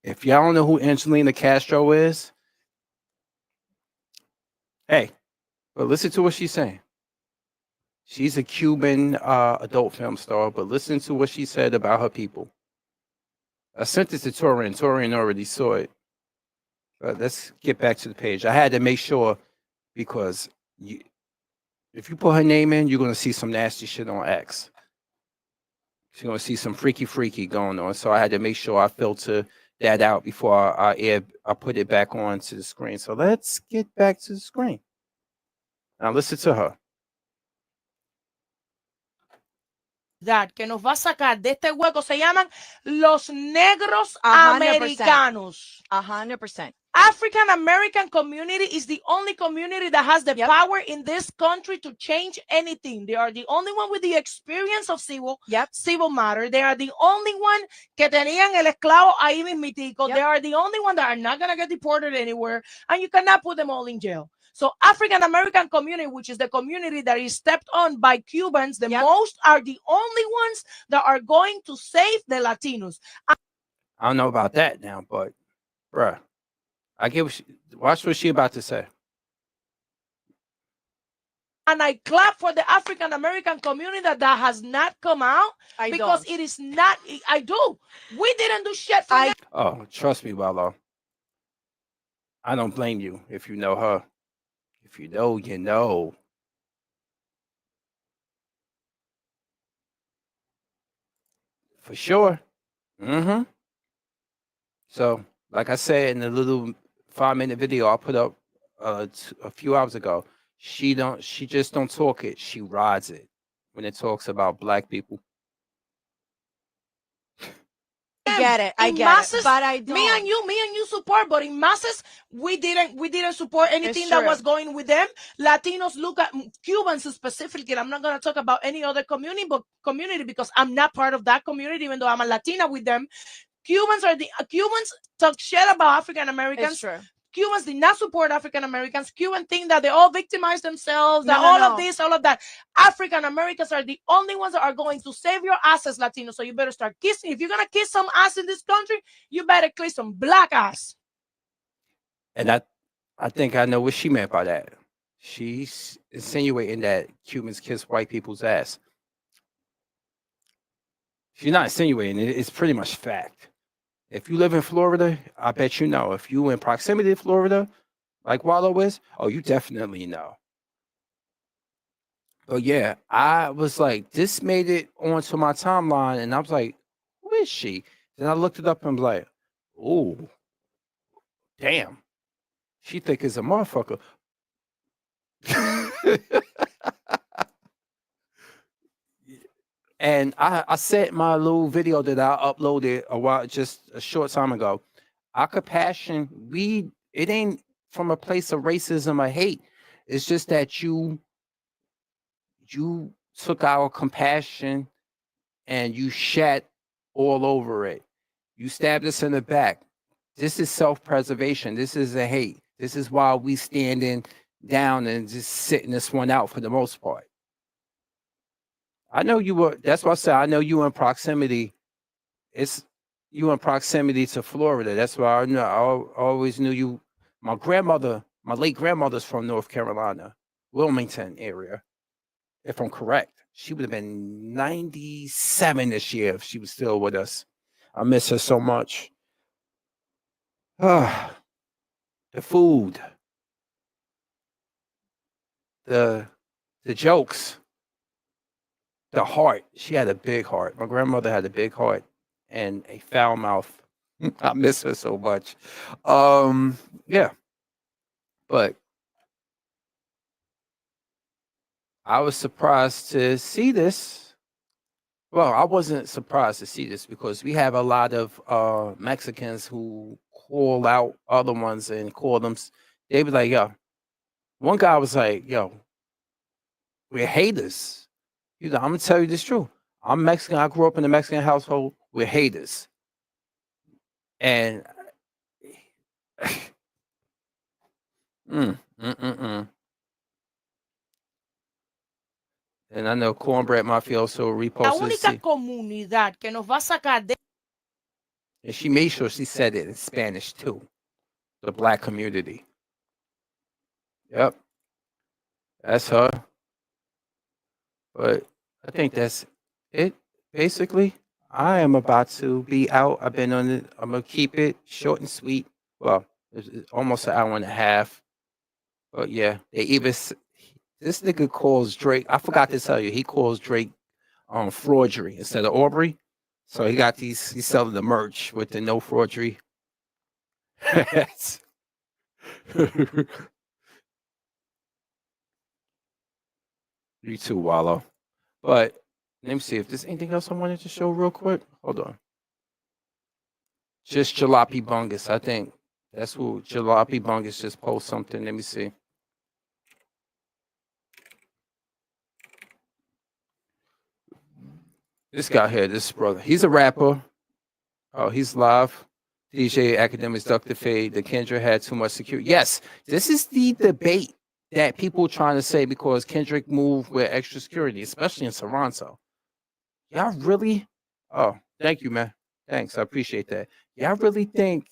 if y'all don't know who Angelina Castro is, hey, but listen to what she's saying. She's a Cuban adult film star, but listen to what she said about her people. I sent it to Torian. Torian already saw it. Let's get back to the page. I had to make sure because if you put her name in, you're going to see some nasty shit on X. You're going to see some freaky going on. So I had to make sure I filter that out before I put it back onto the screen. So let's get back to the screen. Now listen to her. Que nos va a sacar de este hueco se llaman los negros americanos. 100%. African American community is the only community that has the power in this country to change anything. They are the only one with the experience of civil matter. They are the only one que tenían el esclavo ahí mismitico. They are the only one that are not going to get deported anywhere, and you cannot put them all in jail. So African American community, which is the community that is stepped on by Cubans, the most are the only ones that are going to save the Latinos. I don't know about that now, but bruh, I get watch what she about to say. And I clap for the African American community that has not come out because it is not. I do. We didn't do shit for them. Oh, trust me, Wallo. I don't blame you if you know her. If you know, you know. For sure. So, like I said in the little 5-minute video I put up a few hours ago, she just don't talk it. She rides it when it talks about black people. I get it, but I don't. Me and you support, but in masses, we didn't support anything that was going with them. Latinos look at Cubans specifically. I'm not gonna talk about any other community because I'm not part of that community, even though I'm a Latina with them. Cubans talk shit about African Americans. Cubans did not support African Americans. Cubans think that they all victimize themselves, of this, all of that. African Americans are the only ones that are going to save your ass as Latinos. So you better start kissing. If you're going to kiss some ass in this country, you better kiss some black ass. And I think I know what she meant by that. She's insinuating that Cubans kiss white people's ass. She's not insinuating it. It's pretty much fact. If you live in Florida, I bet you know. If you in proximity to Florida, like Wallo is, oh, you definitely know. But yeah, I was like, this made it onto my timeline, and I was like, who is she? Then I looked it up and I'm like, oh, damn. She thick as a motherfucker. And I sent my little video that I uploaded just a short time ago. Our compassion, it ain't from a place of racism or hate. It's just that you took our compassion and you shat all over it. You stabbed us in the back. This is self-preservation. This is a hate. This is why we standing down and just sitting this one out for the most part. I know you were, that's why I said I know you in proximity. It's you in proximity to Florida. That's why I know I always knew you. My late grandmother's from North Carolina, Wilmington area. If I'm correct, she would have been 97 this year if she was still with us. I miss her so much. The food, the jokes, the heart. She had a big heart. My grandmother had a big heart and a foul mouth. I miss her so much. Yeah. But I was surprised to see this. Well, I wasn't surprised to see this because we have a lot of Mexicans who call out other ones and call them. They be like, yo. One guy was like, yo, we're haters. I'm gonna tell you this truth. I'm Mexican. I grew up in a Mexican household. We're haters. And And I know Cornbread Mafia also reposted. La única comunidad que nos va a sacar de. And she made sure she said it in Spanish too. The black community. Yep. That's her. But I think that's it. Basically, I am about to be out. I've been on it. I'm going to keep it short and sweet. Well, it's almost an hour and a half. But yeah, this nigga calls Drake. I forgot to tell you, he calls Drake fraudery instead of Aubrey. So he's selling the merch with the no fraudery. You too, Wallow. But let me see if there's anything else I wanted to show real quick. Hold on. Just Jalopy Bungus. I think that's who Jalopy Bungus just post something. Let me see. This guy here, this brother. He's a rapper. Oh, he's live. DJ Academics Dr. Fade. The Kendra had too much security. Yes, this is the debate that people trying to say because Kendrick moved with extra security, especially in Toronto. Y'all really? Oh, thank you, man. Thanks. I appreciate that. Y'all really think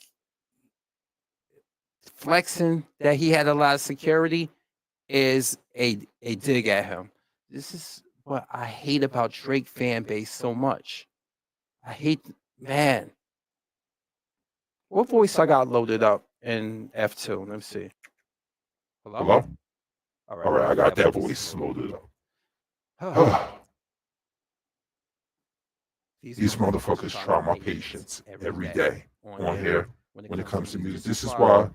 flexing that he had a lot of security is a dig at him? This is what I hate about Drake fan base so much. I hate, man. What voice I got loaded up in F2? Let me see. Hello? All right, I got that voice loaded up. These motherfuckers try my patience every day on here when it comes to music. This is why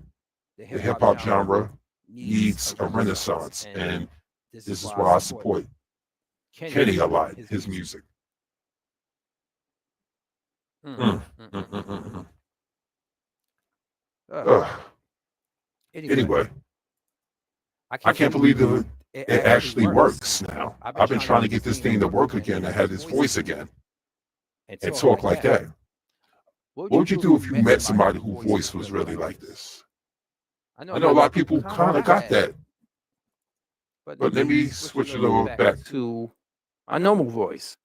the hip-hop genre needs a renaissance, and this is why I support Kenny a lot, his music. Anyway, I can't believe it actually works now. I've been trying to get this thing to work again and have his voice again and talk like that. What would you do if you met somebody whose voice was really like this? I know a lot of people kind of got that. But let me switch a little back to my normal voice.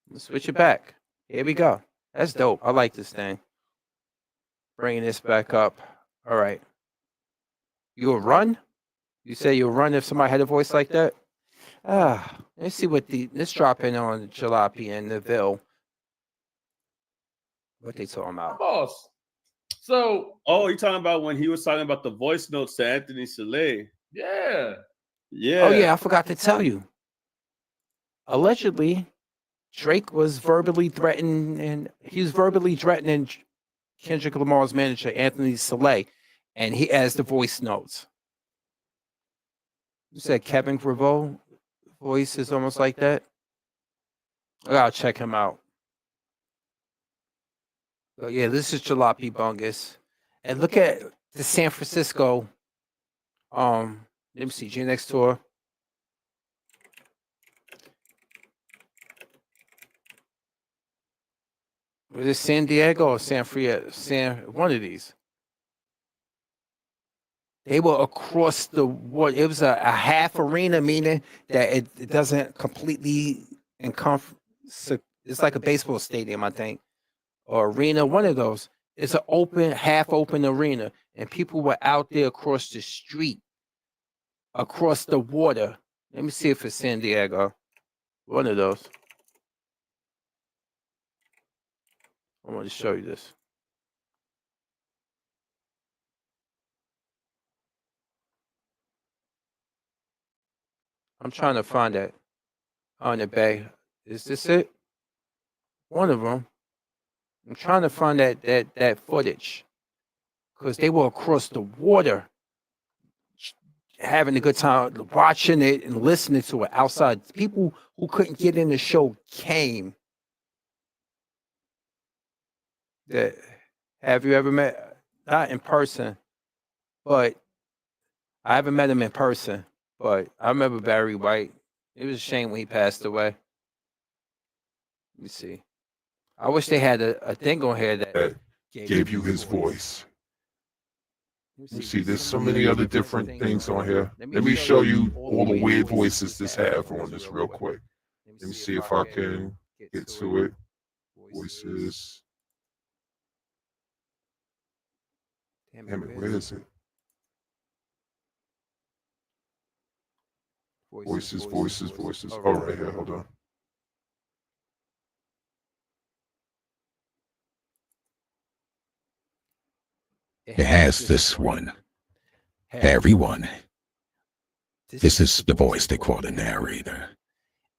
Let's switch it back. Here we go. That's dope. I like this thing. Bringing this back up. All right. You'll run? You say you'll run if somebody had a voice like that? Let's see what let's drop in on Jalopy and Neville. What they talking about? Boss. So, you're talking about when he was talking about the voice notes to Anthony Soleil. Yeah. Yeah. Oh, yeah, I forgot to tell you. Allegedly, Drake was verbally threatening Kendrick Lamar's manager, Anthony Soleil, and he has the voice notes. You said Kevin Graveau voice is almost like that. I gotta check him out. But yeah, this is Jalopy Bungus. And look at the San Francisco. Let me see, G Next Tour. Was it San Diego or San one of these? They were across the water. It was a half arena, meaning that it doesn't completely encompass. It's like a baseball stadium, I think, or arena. One of those. It's an open, half open arena, and people were out there across the street, across the water. Let me see if it's San Diego. One of those. I want to show you this. I'm trying to find that on the bay. Is this it? One of them. I'm trying to find that footage because they were across the water, having a good time watching it and listening to it outside. People who couldn't get in the show came. Have you ever met? Not in person, but I haven't met him in person. But I remember Barry White. It was a shame when he passed away. Let me see. I wish they had a thing on here that gave you his voice. You see, there's so many other different things on here. Let me show you all the weird voices this have on this real quick. Let me see if I can get to it. Voices. Damn it, where is it? Voices. Oh, right here, hold on. It has this one. Everyone. This is the voice they call the narrator.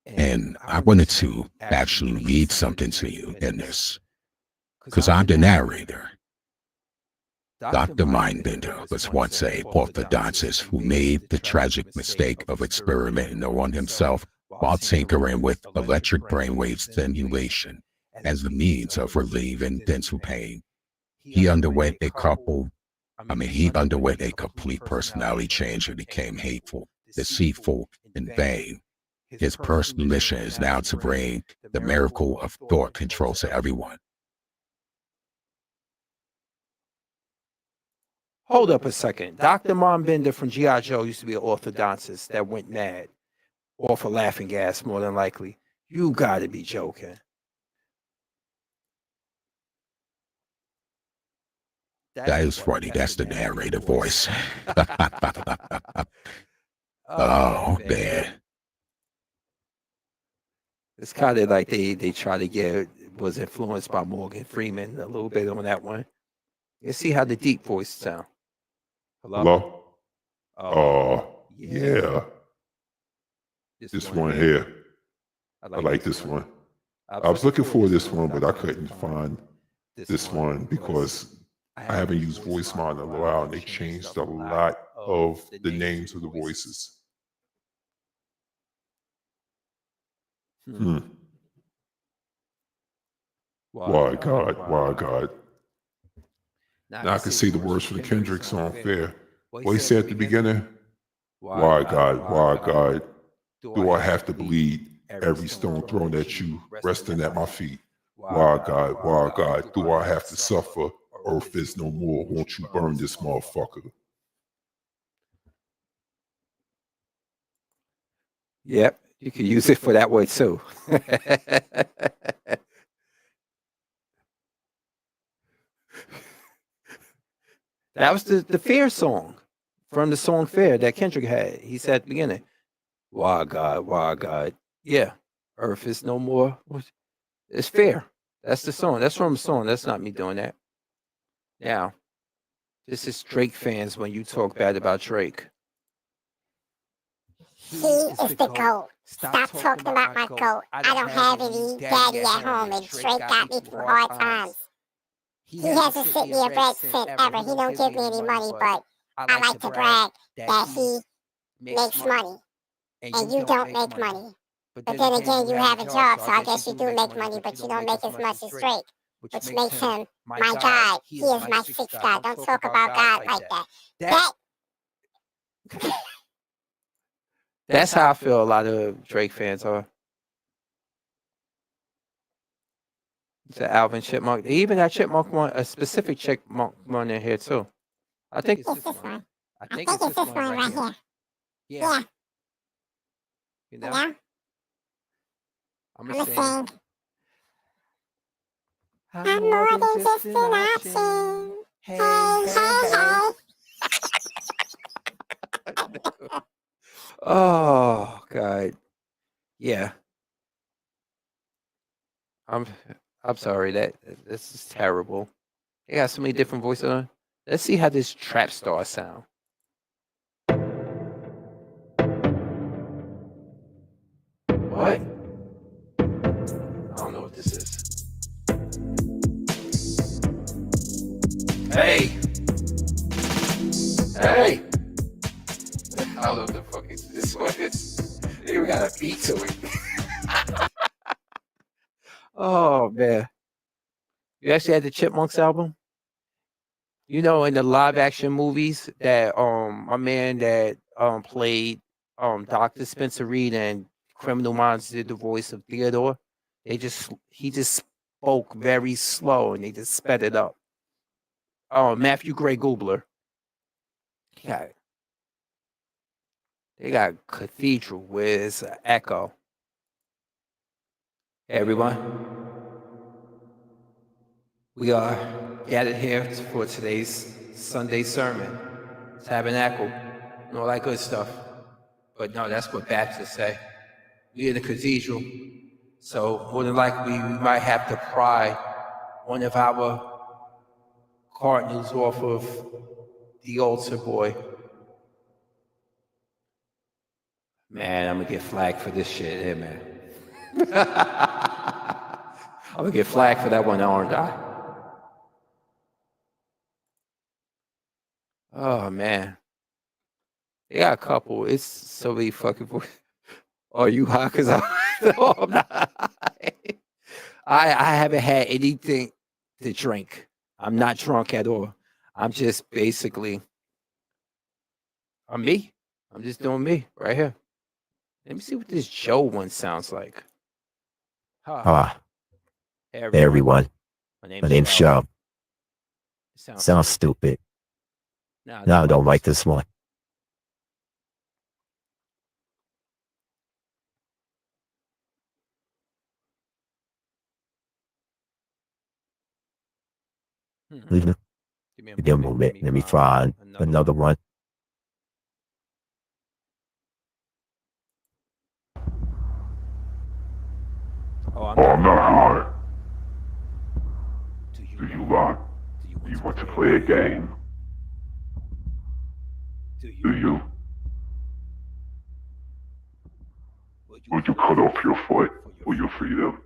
And I wanted to actually read something to you in this, because I'm the narrator. Dr. Mindbender was once a orthodontist who made the tragic mistake of experimenting on himself while tinkering with electric brainwave stimulation as the means of relieving dental pain. He underwent a complete personality change and became hateful, deceitful, and vain. His personal mission is now to bring the miracle of thought control to everyone. Hold up a second. Dr. Mindbender from G.I. Joe used to be an orthodontist that went mad off of laughing gas, more than likely. You gotta be joking. That is funny. That's the narrator voice. Oh, man. It's kind of like they try to get, was influenced by Morgan Freeman a little bit on that one. Let's see how the deep voice sound. Hello? Yeah. This one here. I like this one. I was looking for this one, but I couldn't find this one because I haven't used VoiceMod in a while, and they changed a lot of the names of the voices. Why God. Now I can see the words from the Kendrick song, Fair. What he said at the beginning, why God, do I have to bleed every stone thrown at you, resting at my feet? Why God, do I have to suffer? Earth is no more, won't you burn this motherfucker? Yep, you can use it for that word too. That was the Fair song from the song Fair that Kendrick had. He said at the beginning, why God. Yeah, Earth is no more. It's fair. That's the song. That's from the song. That's not me doing that. Now, this is Drake fans when you talk bad about Drake. He is the GOAT. Stop talking about my GOAT. I don't have any daddy at home, and Drake got me through hard times. He hasn't sent me a red cent ever. He don't give me any money, but I like to brag that he makes money. and you don't make money. But then again, you have a job, so I guess you do make money, but you don't make as much as Drake, which makes him my God. He is my sixth God. Don't talk about God like that. That's how I feel a lot of Drake fans are. It's an Alvin Chipmunk. They even got Chipmunk one, a specific Chipmunk one in here too. I think it's this one. I think it's this one right here. Yeah. You know? I'm gonna sing. I'm more than just an option. Hey, hey. Oh God. Yeah. I'm sorry, this is terrible. They got so many different voices on. Let's see how this trap star sound. What? I don't know what this is. Hey! Hey! I don't know what the fuck is this one. They even got a beat to it. Oh man. You actually had the Chipmunks album? You know, in the live action movies that my man that played Dr. Spencer Reed and Criminal Minds did the voice of Theodore. He just spoke very slow and they just sped it up. Matthew Gray Goobler. Yeah. They got Cathedral with Echo. Hey everyone. We are gathered here for today's Sunday sermon, tabernacle, and all that good stuff. But no, that's what Baptists say. We in the cathedral, so more than likely we might have to pry one of our cardinals off of the altar boy. Man, I'm gonna get flagged for this shit here, man. I'm gonna get flagged for that one, aren't I? Oh man, they got a couple. It's so many fucking boys. Are you high? Cause no, I'm not. I haven't had anything to drink. I'm not drunk at all. I'm just basically, I'm me. I'm just doing me right here. Let me see what this Joe one sounds like. Hey everyone. My name's Joe. Sounds stupid. No, I don't like this one. Give me a moment. Let me find another one. Oh, I'm not high. Do you want to play a game? Do you? Would you cut off your foot for your freedom?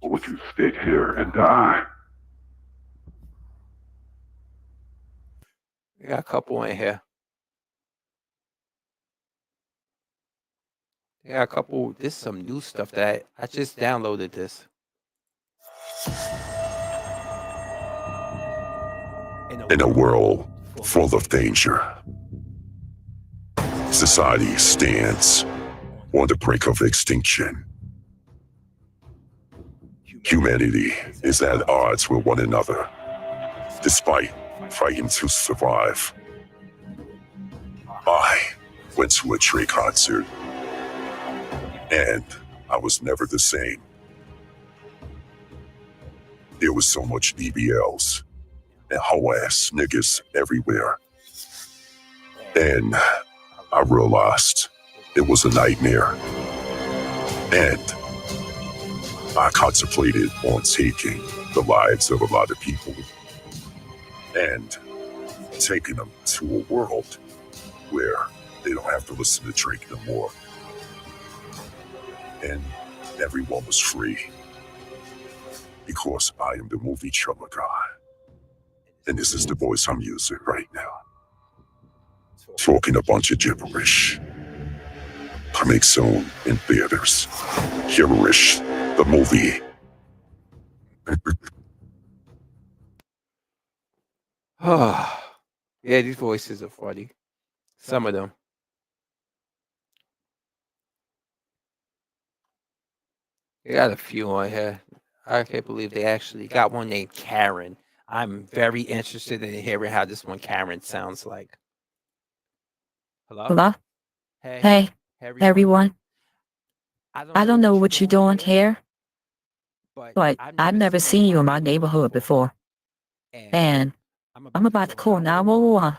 Or would you stay here and die? We got a couple in here. They got a couple. This is some new stuff that I just downloaded this. In a world full of danger, society stands on the brink of extinction. Humanity is at odds with one another, despite fighting to survive. I went to a Drake concert, and I was never the same. There was so much BBLs and hoe-ass niggas everywhere. And I realized it was a nightmare. And I contemplated on taking the lives of a lot of people and taking them to a world where they don't have to listen to Drake no more. And everyone was free. Because I am the movie trailer guy. And this is the voice I'm using right now. Talking a bunch of gibberish. Coming soon in theaters. Youre, the movie. Yeah, these voices are funny. Some of them. They got a few on here. I can't believe they actually got one named Karen. I'm very interested in hearing how this one Karen sounds like. Hello? Hello? Hey. Hey, Hey, everyone. I I don't know what you're doing here, but I've never seen you in my neighborhood before. And I'm about to call 911.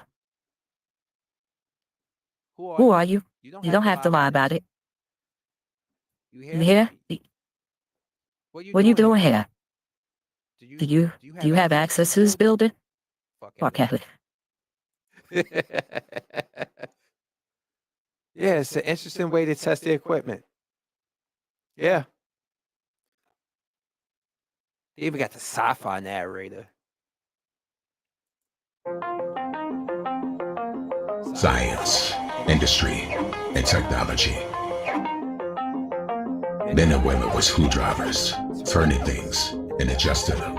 Who are you? You don't have to lie about it. You here? What are you doing here? Do you have access to this building? Fuck out of Yeah, it's an interesting way to test the equipment. Yeah. They even got the sci-fi narrator. Science, industry, and technology. Men and women with screwdrivers, turning things and adjusting them.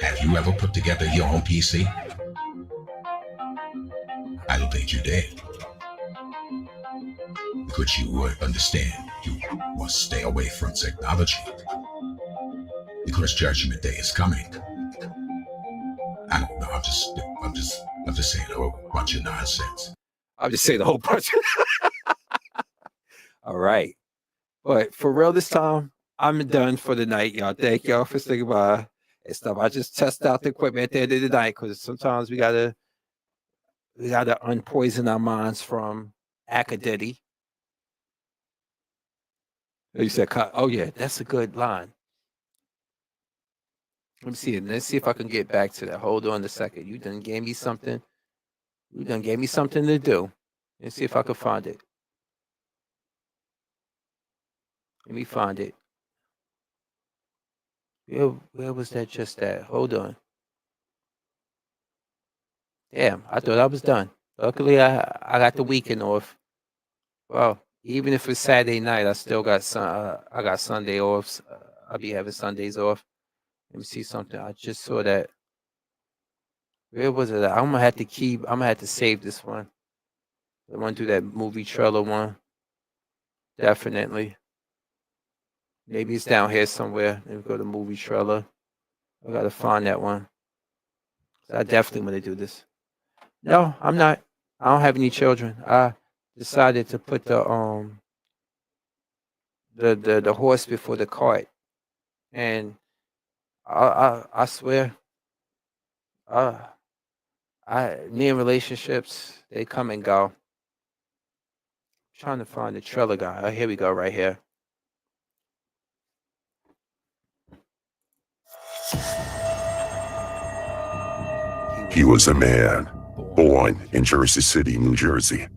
Have you ever put together your own PC? I don't think you did. Because you would understand you must stay away from technology. Because Judgment Day is coming. I don't know, I'm just saying a whole bunch of nonsense. I'm just saying a whole bunch. All right. But for real this time, I'm done for the night, y'all. Thank y'all for sticking by and stuff. I just test out the equipment at the end of the night because sometimes we gotta unpoison our minds from academy. You said, oh yeah, that's a good line. Let me see. Let's see if I can get back to that. Hold on a second. You done gave me something. You done gave me something to do. Let's see if I can find it. Let me find it. Where was that just at? Hold on. Damn, I thought I was done. Luckily, I got the weekend off. Well, even if it's Saturday night, I still got I got Sunday off. I'll be having Sundays off. Let me see something. I just saw that. Where was it? I'm gonna have to save this one. I want to do that movie trailer one. Definitely. Maybe it's down here somewhere. Let me go to movie trailer. I gotta find that one. I definitely want to do this. No, I'm not. I don't have any children. I decided to put the horse before the cart, and I swear, me and relationships, they come and go. I'm trying to find the trailer guy. Oh, here we go, right here. He was a man born in Jersey City, New Jersey.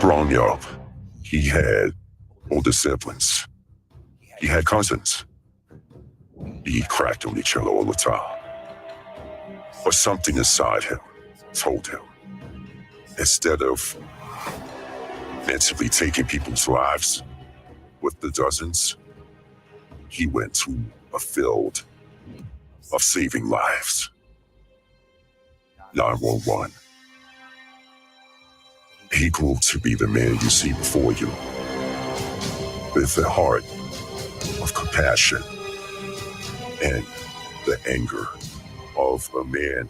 Growing up, he had older siblings. He had cousins. He cracked on each other all the time. But something inside him told him, instead of mentally taking people's lives with the dozens, he went to a field of saving lives. 911. He grew to be the man you see before you, with a heart of compassion and the anger of a man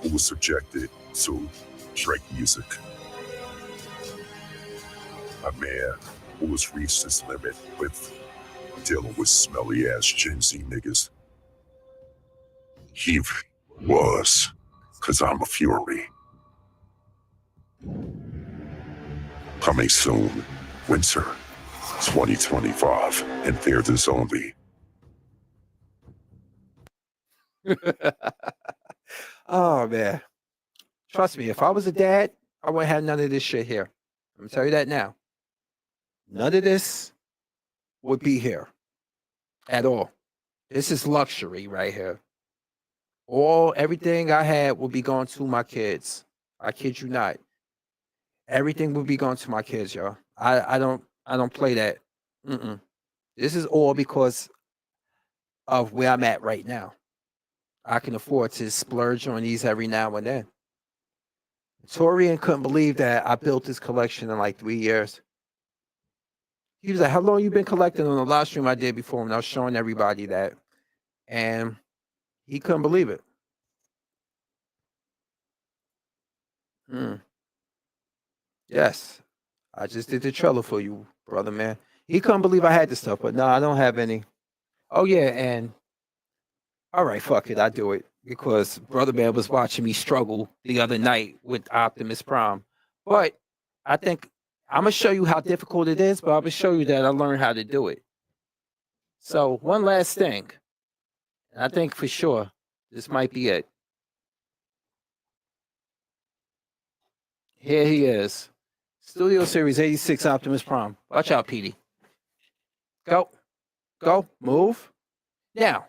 who was subjected to Drake music. A man who has reached his limit with dealing with smelly ass Gen Z niggas. He was, 'cause I'm a fury. Coming soon, winter 2025, and theaters only. Oh man, trust me. If I was a dad, I wouldn't have none of this shit here. I'm gonna tell you that now. None of this would be here at all. This is luxury right here. Everything I had will be going to my kids. I kid you not. everything will be going to my kids, y'all. I don't play that. This is all because of where I'm at right now. I can afford to splurge on these every now and then. Torian couldn't believe that I built this collection in like 3 years. He was like, how long you been collecting on the live stream I did before when I was showing everybody that? And he couldn't believe it. Yes. I just did the trailer for you, brother, man. He couldn't believe I had this stuff, but no, I don't have any. Oh, yeah, and all right, fuck it, I do it. Because Brother Man was watching me struggle the other night with Optimus Prime. But I think I'm going to show you how difficult it is, but I'm going to show you that I learned how to do it. So one last thing. I think for sure this might be it. Here he is. Studio Series 86 Optimus Prime. Watch out, Petey. Go. Go. Move. Now,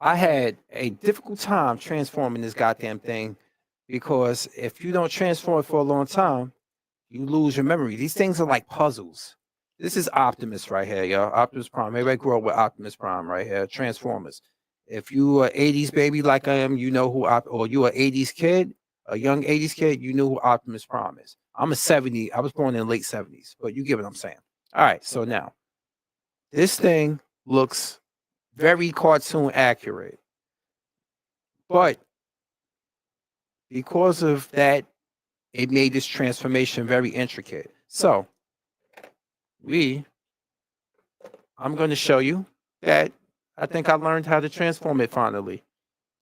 I had a difficult time transforming this goddamn thing because if you don't transform it for a long time, you lose your memory. These things are like puzzles. This is Optimus right here, y'all. Optimus Prime. Maybe I grew up with Optimus Prime right here. Transformers. If you are 80s baby like I am, you know who or you are 80s kid, a young 80s kid, you know who Optimus Prime is. I'm a 70. I was born in the late 70s, but you get what I'm saying. All right, so now this thing looks very cartoon accurate. But because of that, it made this transformation very intricate. So I'm going to show you that I think I learned how to transform it finally.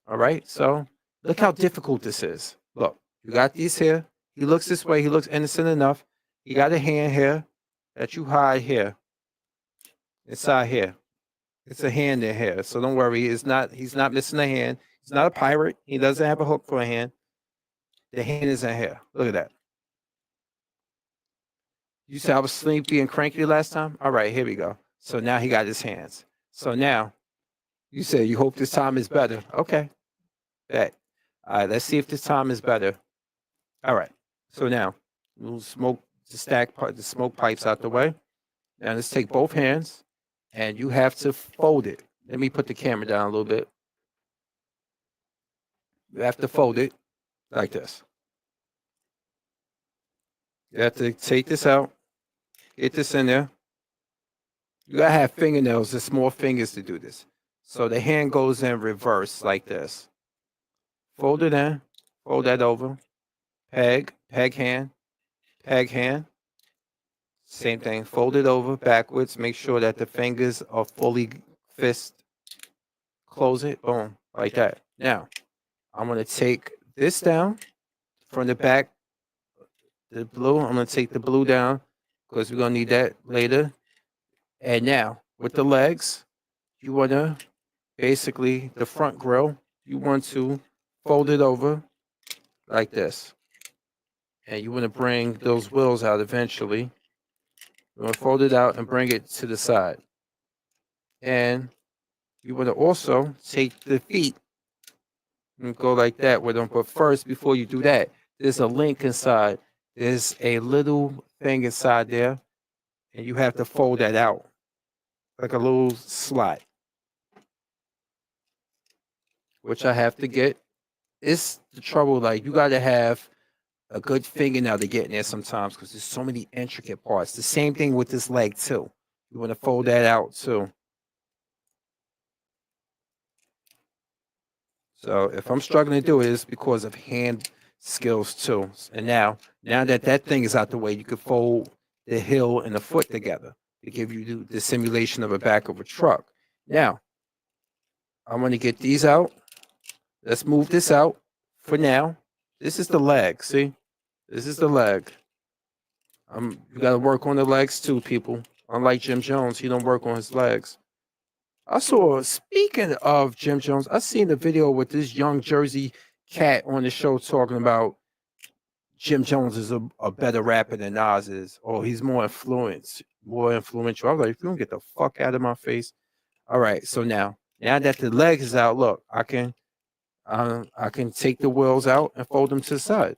All right, so look how difficult this is. Look, you got these here. He looks this way. He looks innocent enough. You got a hand here that you hide here. Inside here. It's a hand in here. So don't worry. He's not missing a hand. He's not a pirate. He doesn't have a hook for a hand. The hand is in here. Look at that. You said I was sleepy and cranky last time? All right, here we go. So now he got his hands. So now you said you hope this time is better. Okay. Bet. All right, let's see if this time is better. All right. So now we'll smoke the smoke pipes out the way. Now let's take both hands and you have to fold it. Let me put the camera down a little bit. You have to fold it like this. You have to take this out, get this in there. You gotta have fingernails and small fingers to do this. So the hand goes in reverse like this. Fold it in, fold that over. Peg hand, peg hand. Same thing, fold it over backwards. Make sure that the fingers are fully fist. Close it, boom, like that. Now, I'm gonna take this down from the back. The blue, I'm gonna take the blue down because we're gonna need that later. And now with the legs, you wanna basically the front grill, you want to fold it over like this. And you wanna bring those wheels out eventually. You wanna fold it out and bring it to the side. And you wanna also take the feet and go like that with them. But first, before you do that, there's a link inside. There's a little thing inside there, and you have to fold that out like a little slot, which I have to get. It's the trouble, like you got to have a good fingernail to get in there sometimes because there's so many intricate parts. The same thing with this leg too. You want to fold that out too. So if I'm struggling to do it, it's because of hand skills too. And now that thing is out the way, you could fold the heel and the foot together to give you the simulation of a back of a truck. Now, I'm going to get these out. Let's move this out for now. This is the leg, see? This is the leg. You got to work on the legs too, people. Unlike Jim Jones, he don't work on his legs. I saw, speaking of Jim Jones, I seen a video with this young Jersey cat on the show talking about Jim Jones is a better rapper than Nas is, or he's more influential. I was like, if you don't get the fuck out of my face. All right, so now that the leg is out, look, I can take the wheels out and fold them to the side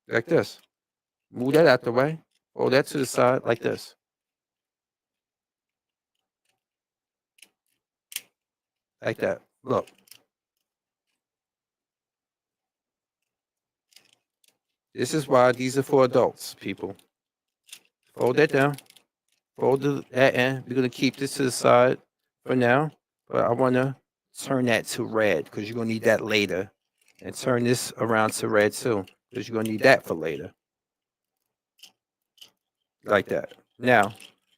like this. Move that out the way. Fold that to the side like this. Like that. Look. This is why these are for adults, people. Fold that down. Fold that in. We're going to keep this to the side for now. But I want to turn that to red because you're going to need that later. And turn this around to red too because you're going to need that for later. Like that. Now,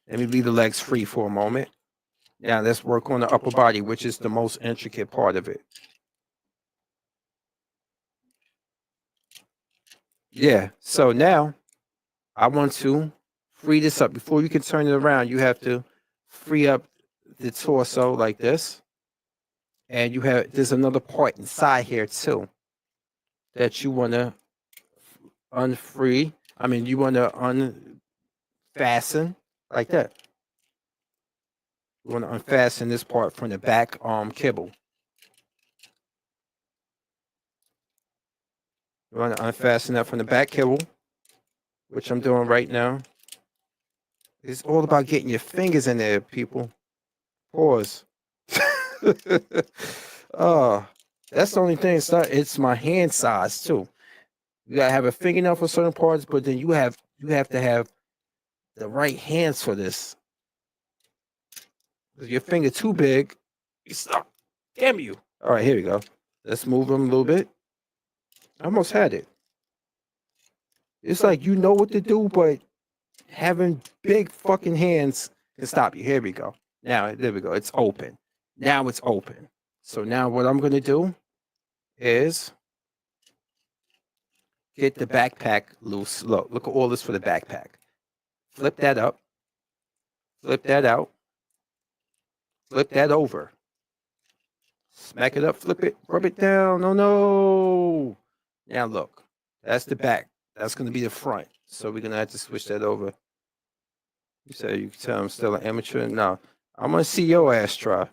let me leave the legs free for a moment. Now, let's work on the upper body, which is the most intricate part of it. Yeah, so now I want to free this up. Before you can turn it around, you have to free up the torso like this. And there's another part inside here too that you want to unfree. I mean, you want to unfasten like that. You want to unfasten this part from the back kibble. You want to unfasten that from the back kibble, which I'm doing right now. It's all about getting your fingers in there, people. Pause. Oh, that's the only thing. It's my hand size too. You gotta have a fingernail for certain parts, but then you have to have the right hands for this. If your finger too big, you stop. Damn you! All right, here we go. Let's move them a little bit. I almost had it. It's like you know what to do, but having big fucking hands can stop you. Here we go. Now, there we go. It's open. Now it's open. So now what I'm going to do is get the backpack loose. Look at all this for the backpack. Flip that up. Flip that out. Flip that over. Smack it up, flip it, rub it down. Oh no. Now look, that's the back. That's going to be the front. So we're going to have to switch that over. You say you can tell I'm still an amateur? No. I'm going to see your ass try.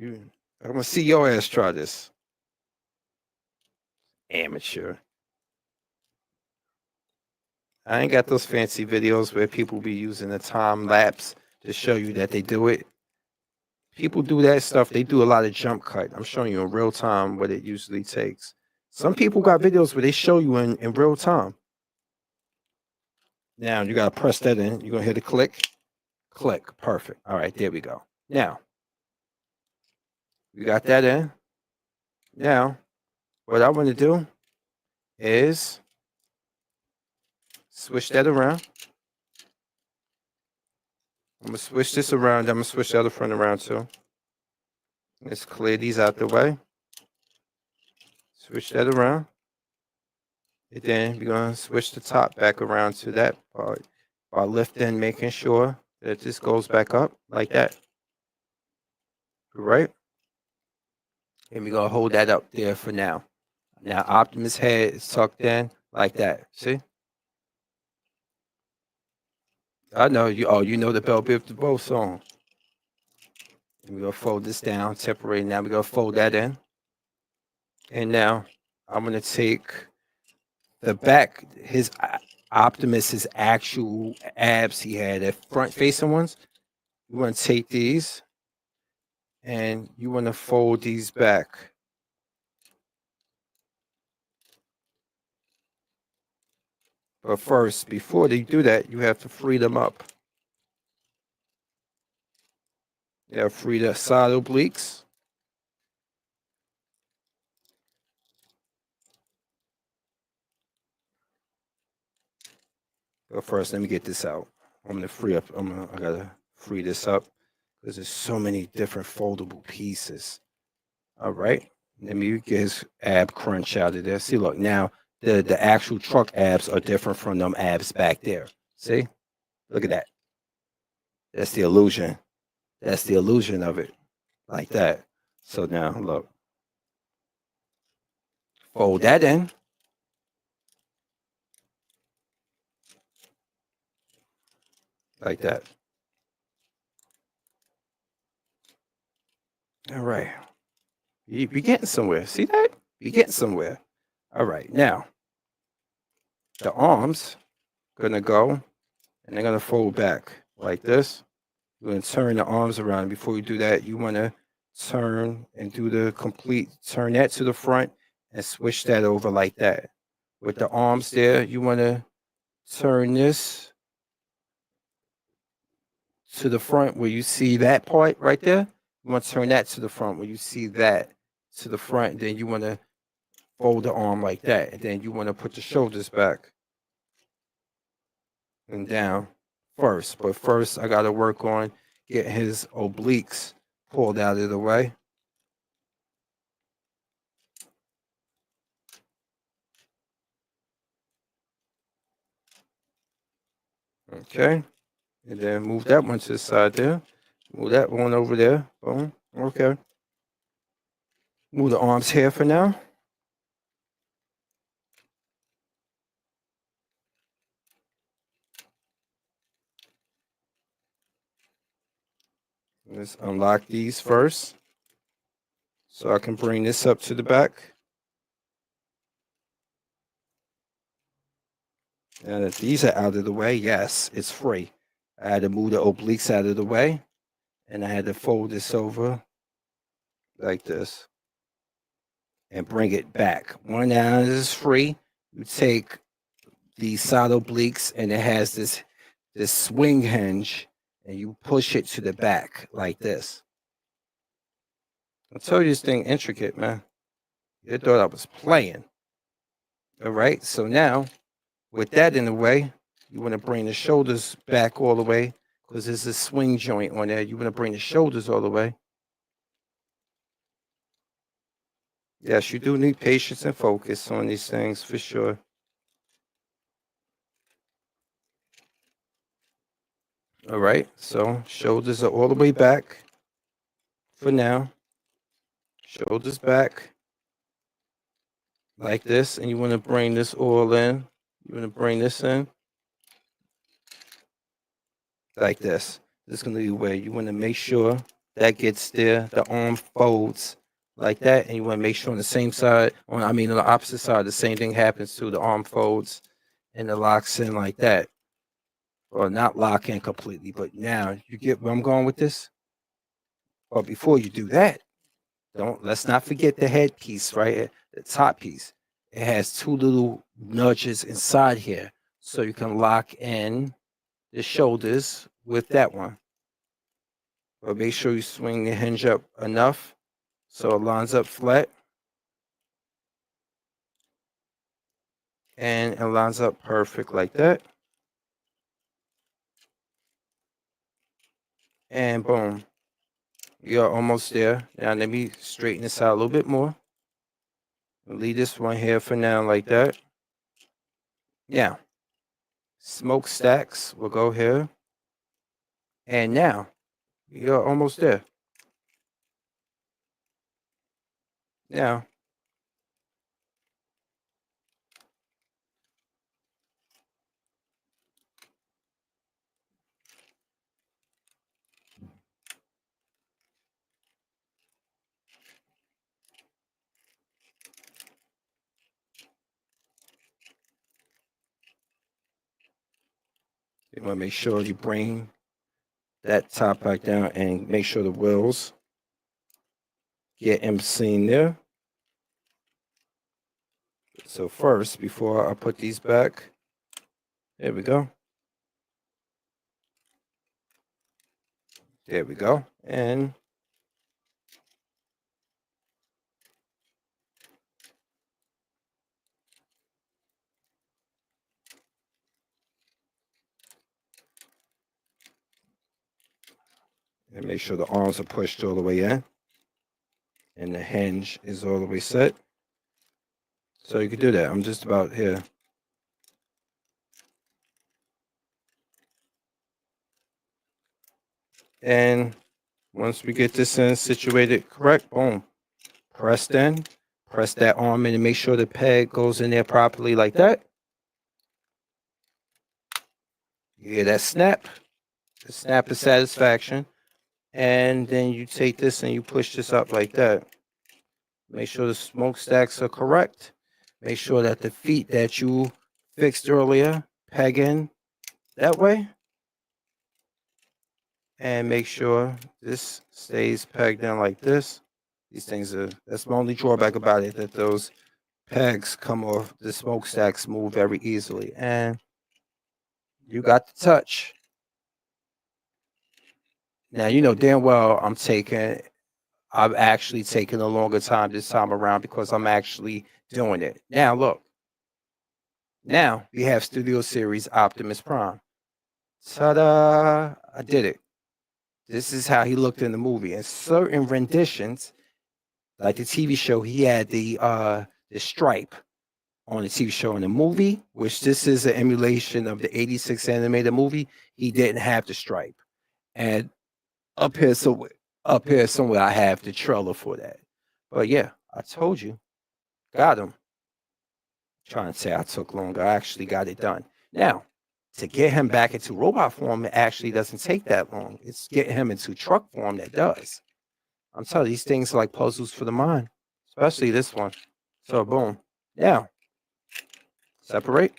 I'm going to see your ass try this. Amateur. I ain't got those fancy videos where people be using a time lapse to show you that they do it. People do that stuff. They do a lot of jump cut. I'm showing you in real time what it usually takes. Some people got videos where they show you in real time. Now you got to press that in. You're going to hit a click. Click. Perfect. All right, there we go. Now, you got that in. Now, what I want to do is switch that around. I'm going to switch this around. I'm going to switch the other front around too. Let's clear these out the way. Switch that around. And then we're going to switch the top back around to that part by lifting, making sure that this goes back up like that. Right? And we're going to hold that up there for now. Now, Optimus' head is tucked in like that. See? I know you. Oh, you know the Bell Biv DeVoe song. And we're going to fold this down temporarily. Now we're going to fold that in. And now I'm going to take the back, his Optimus's actual abs he had, the front facing ones. You want to take these and you want to fold these back. But first, before they do that, you have to free them up. You have to free the side obliques. But first, let me get this out. I'm going to free up. I got to free this up because there's so many different foldable pieces. All right. Let me get his ab crunch out of there. See, look, now the actual truck abs are different from them abs back there. See? Look at that. That's the illusion. That's the illusion of it. Like that. So now, look. Fold that in. Like that. All right. You're getting somewhere. See that? You're getting somewhere. All right. Now, the arms, gonna go and they're gonna fold back like this. You're gonna turn the arms around. Before you do that, you wanna turn and do the complete, turn that to the front and switch that over like that. With the arms there, you wanna turn this to the front where you see that part right there. You want to turn that to the front where you see that to the front. Then you want to fold the arm like that. And then you want to put the shoulders back and down first. But first, I got to work on getting his obliques pulled out of the way. Okay. And then move that one to the side there. Move that one over there. Boom. Okay. Move the arms here for now. Let's unlock these first. So I can bring this up to the back. Now that these are out of the way, yes, it's free. I had to move the obliques out of the way. And I had to fold this over like this. And bring it back. One now is free. You take the side obliques and it has this swing hinge. And you push it to the back like this. I told you this thing intricate, man. You thought I was playing. All right, so now, with that in the way, you want to bring the shoulders back all the way because there's a swing joint on there. You want to bring the shoulders all the way. Yes, you do need patience and focus on these things for sure. All right, so shoulders are all the way back for now. Shoulders back like this, and you want to bring this all in. You want to bring this in like this. This is going to be where you want to make sure that gets there. The arm folds like that, and you want to make sure on the same side, on the opposite side, the same thing happens too. The arm folds and it locks in like that. Or not lock in completely, but now you get where I'm going with this. But before you do that, let's not forget the headpiece, right? The top piece. It has two little nudges inside here, so you can lock in the shoulders with that one. But make sure you swing the hinge up enough so it lines up flat. And it lines up perfect like that. And boom. You're almost there. Now let me straighten this out a little bit more. Leave this one here for now like that. Now, smokestacks will go here. And now, you're almost there. Now, you want to make sure you bring that top back down and make sure the wheels get in seen there. So first, before I put these back, there we go. There we go. And make sure the arms are pushed all the way in. And the hinge is all the way set. So you can do that. I'm just about here. And once we get this in situated correct, boom. Pressed in. Press that arm in and make sure the peg goes in there properly like that. You hear that snap? The snap of satisfaction. And then you take this and you push this up like that. Make sure the smokestacks are correct. Make sure that the feet that you fixed earlier peg in that way. And make sure this stays pegged in like this. These things are, that's the only drawback about it, that those pegs come off, the smokestacks move very easily. And you got the touch. Now, you know damn well I've actually taken a longer time this time around because I'm actually doing it. Now, look. Now, we have Studio Series Optimus Prime. Ta-da! I did it. This is how he looked in the movie. In certain renditions, like the TV show, he had the stripe on the TV show. In the movie, which this is an emulation of the 86 animated movie, he didn't have the stripe. And up here somewhere, I have the trailer for that. But yeah, I told you, got him. Trying to say I took longer. I actually got it done. Now, to get him back into robot form, it actually doesn't take that long. It's getting him into truck form that does. I'm telling you, these things are like puzzles for the mind, especially this one. So boom. Now, separate.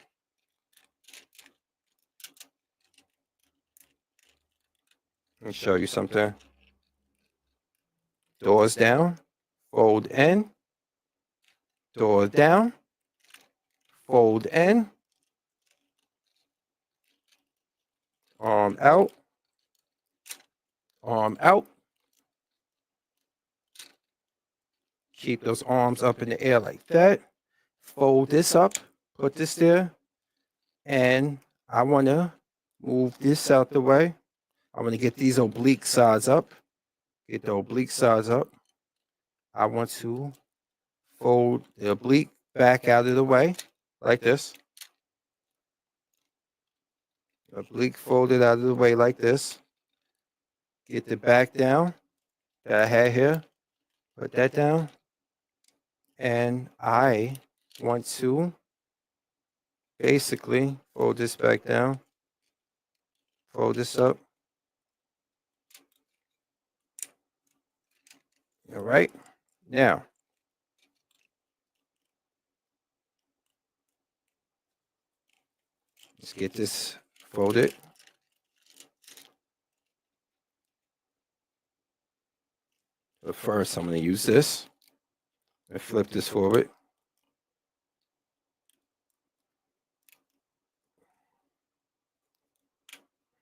Let me show you something. Doors down, fold in, door down, fold in, arm out, arm out. Keep those arms up in the air like that. Fold this up, put this there, and I want to move this out the way. I want to get these oblique sides up. Get the oblique sides up. I want to fold the oblique back out of the way like this. Oblique folded out of the way like this. Get the back down that I had here. Put that down. And I want to basically fold this back down. Fold this up. All right. Now, let's get this folded. But first, I'm going to use this and flip this forward.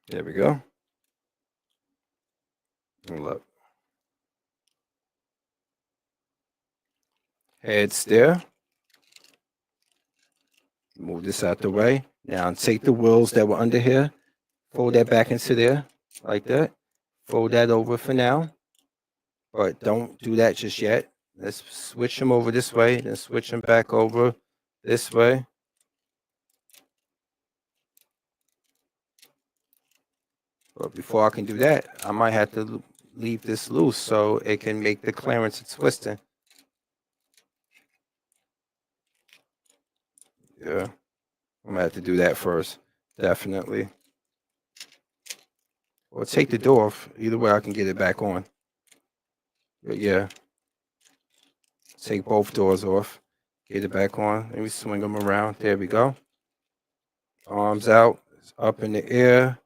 There we go. And look. Heads there. Move this out the way. Now take the wheels that were under here. Fold that back into there like that. Fold that over for now. But don't do that just yet. Let's switch them over this way. Then switch them back over this way. But before I can do that, I might have to leave this loose so it can make the clearance of twisting. Yeah, I'm gonna have to do that first, definitely. Or take the door off. Either way, I can get it back on. But yeah, take both doors off. Get it back on. Let me swing them around. There we go. Arms out, up in the air.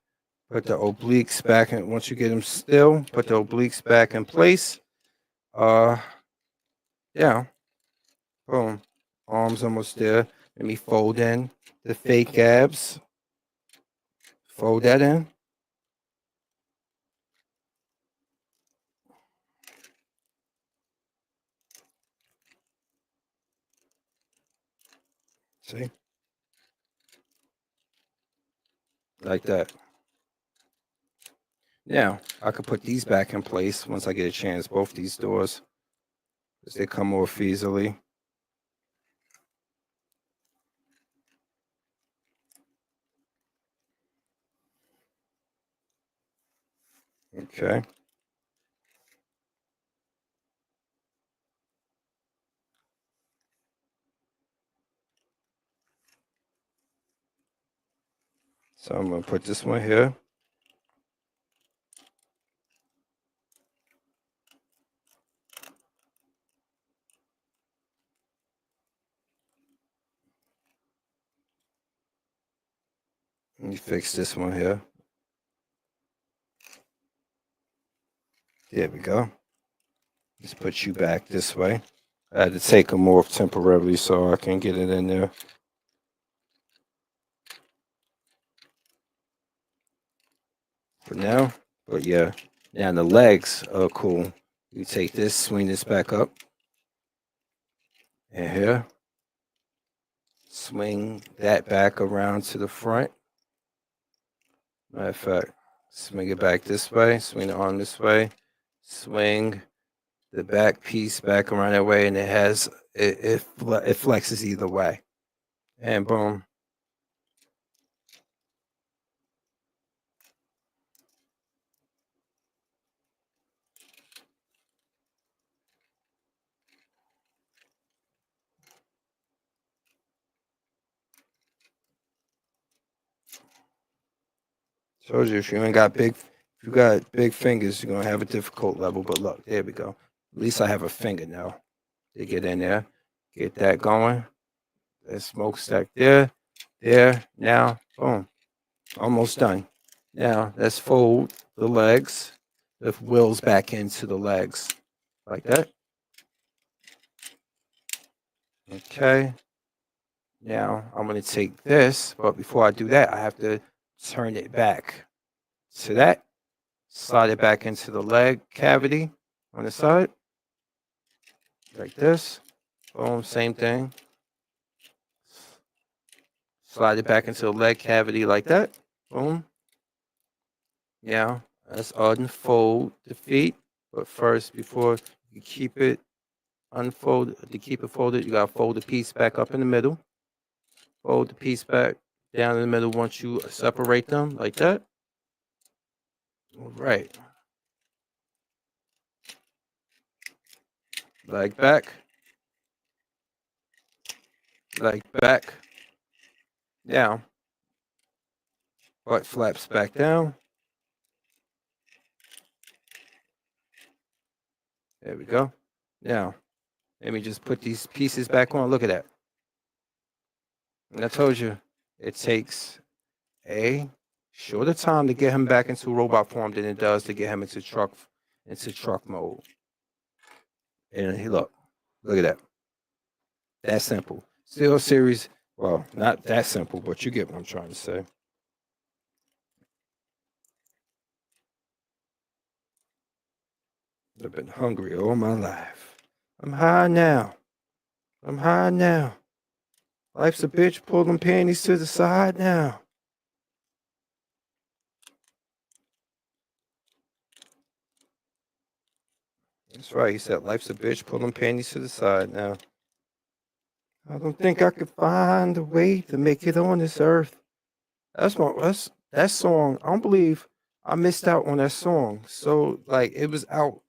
Put the obliques back in. Once you get them still, put the obliques back in place. Yeah. Boom. Arms almost there. Let me fold in the fake abs. Fold that in. See? Like that. Now, I could put these back in place once I get a chance, both these doors, because they come off easily. Okay. So I'm going to put this one here. fix this one here. There we go. Let's put you back this way. I had to take them off temporarily so I can get it in there. For now, but yeah. Now the legs are cool. You take this, swing this back up. And here. Swing that back around to the front. Matter of fact, swing it back this way, swing the arm this way, swing the back piece back around that way, and it flexes either way. And boom. Told you, if you got big fingers, you're gonna have a difficult level. But look, there we go. At least I have a finger now. To get in there, get that going. That smokestack there. Now, boom, almost done. Now let's fold the legs, the wheels back into the legs, like that. Okay. Now I'm gonna take this, but before I do that, I have to turn it back to that. Slide it back into the leg cavity on the side, like this. Boom, same thing. Slide it back into the leg cavity like that. Boom. Now, let's unfold the feet. But first, before you keep it folded, you gotta fold the piece back up in the middle. Fold the piece back down in the middle once you separate them like that. All right. Leg back. Leg back. Down. Butt flaps back down. There we go. Now, let me just put these pieces back on. Look at that. And I told you, it takes a shorter time to get him back into robot form than it does to get him into truck mode. And he look at that. That simple. Still series, well, not that simple, but you get what I'm trying to say. I've been hungry all my life. I'm high now. Life's a bitch, pull them panties to the side now. That's right, he said life's a bitch, pull them panties to the side now. I don't think I could find a way to make it on this earth. That song, I don't believe I missed out on that song. So, like, it was out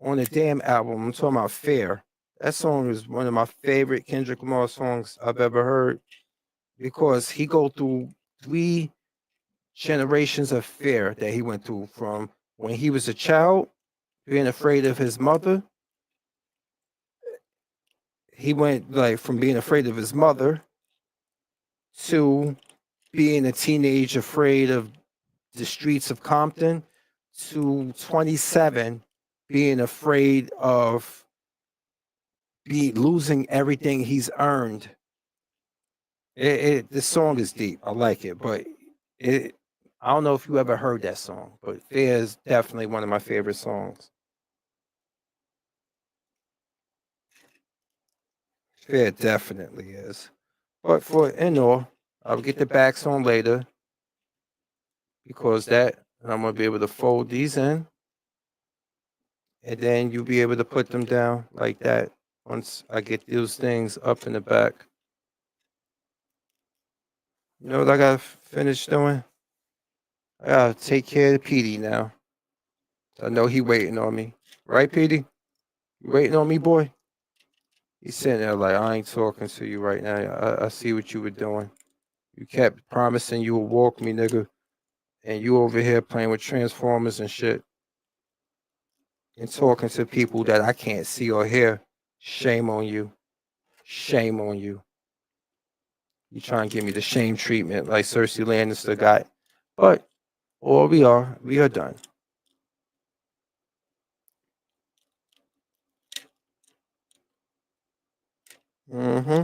on the damn album. I'm talking about Fair. That song is one of my favorite Kendrick Lamar songs I've ever heard because he go through 3 generations of fear that he went through from when he was a child, being afraid of his mother. He went like from being afraid of his mother to being a teenage afraid of the streets of Compton to 27 being afraid of losing everything he's earned. This song is deep. I like it, but I don't know if you ever heard that song, but Fair is definitely one of my favorite songs. Fair definitely is. But for all, I'll get the backs on later because I'm going to be able to fold these in. And then you'll be able to put them down like that once I get those things up in the back. You know what I got to finish doing? I got to take care of Petey now. I know he waiting on me. Right, Petey? You waiting on me, boy? He's sitting there like, I ain't talking to you right now. I see what you were doing. You kept promising you would walk me, nigga. And you over here playing with Transformers and shit. And talking to people that I can't see or hear. Shame on you. Shame on you. You trying to give me the shame treatment like Cersei Lannister got But or we are done. Mm-hmm.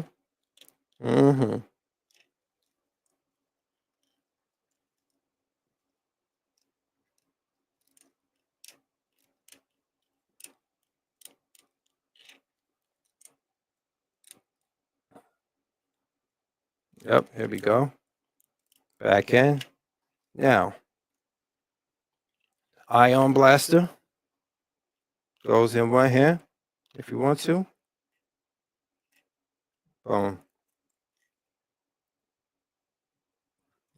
Mm-hmm. Yep, here we go. Back in. Now, ion blaster goes in one hand if you want to. Boom.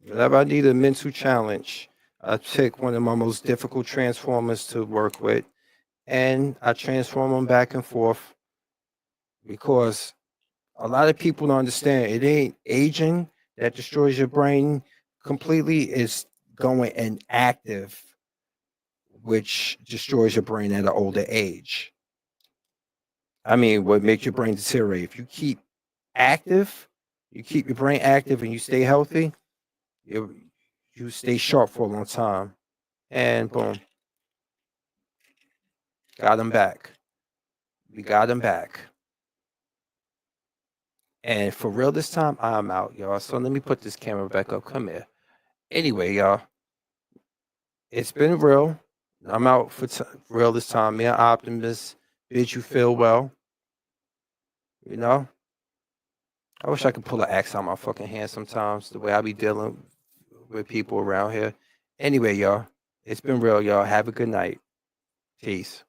Whenever I need a mental challenge, I pick one of my most difficult transformers to work with, and I transform them back and forth because a lot of people don't understand it ain't aging that destroys your brain completely, it's going inactive, which destroys your brain at an older age. I mean, what makes your brain deteriorate? If you keep active, you keep your brain active and you stay healthy, you stay sharp for a long time. And boom, got him back. We got him back. And for real this time, I'm out, y'all. So let me put this camera back up. Come here. Anyway, y'all, it's been real. I'm out for real this time. Me and Optimus bid you feel well. You know? I wish I could pull an axe out my fucking hand sometimes, the way I be dealing with people around here. Anyway, y'all, it's been real, y'all. Have a good night. Peace.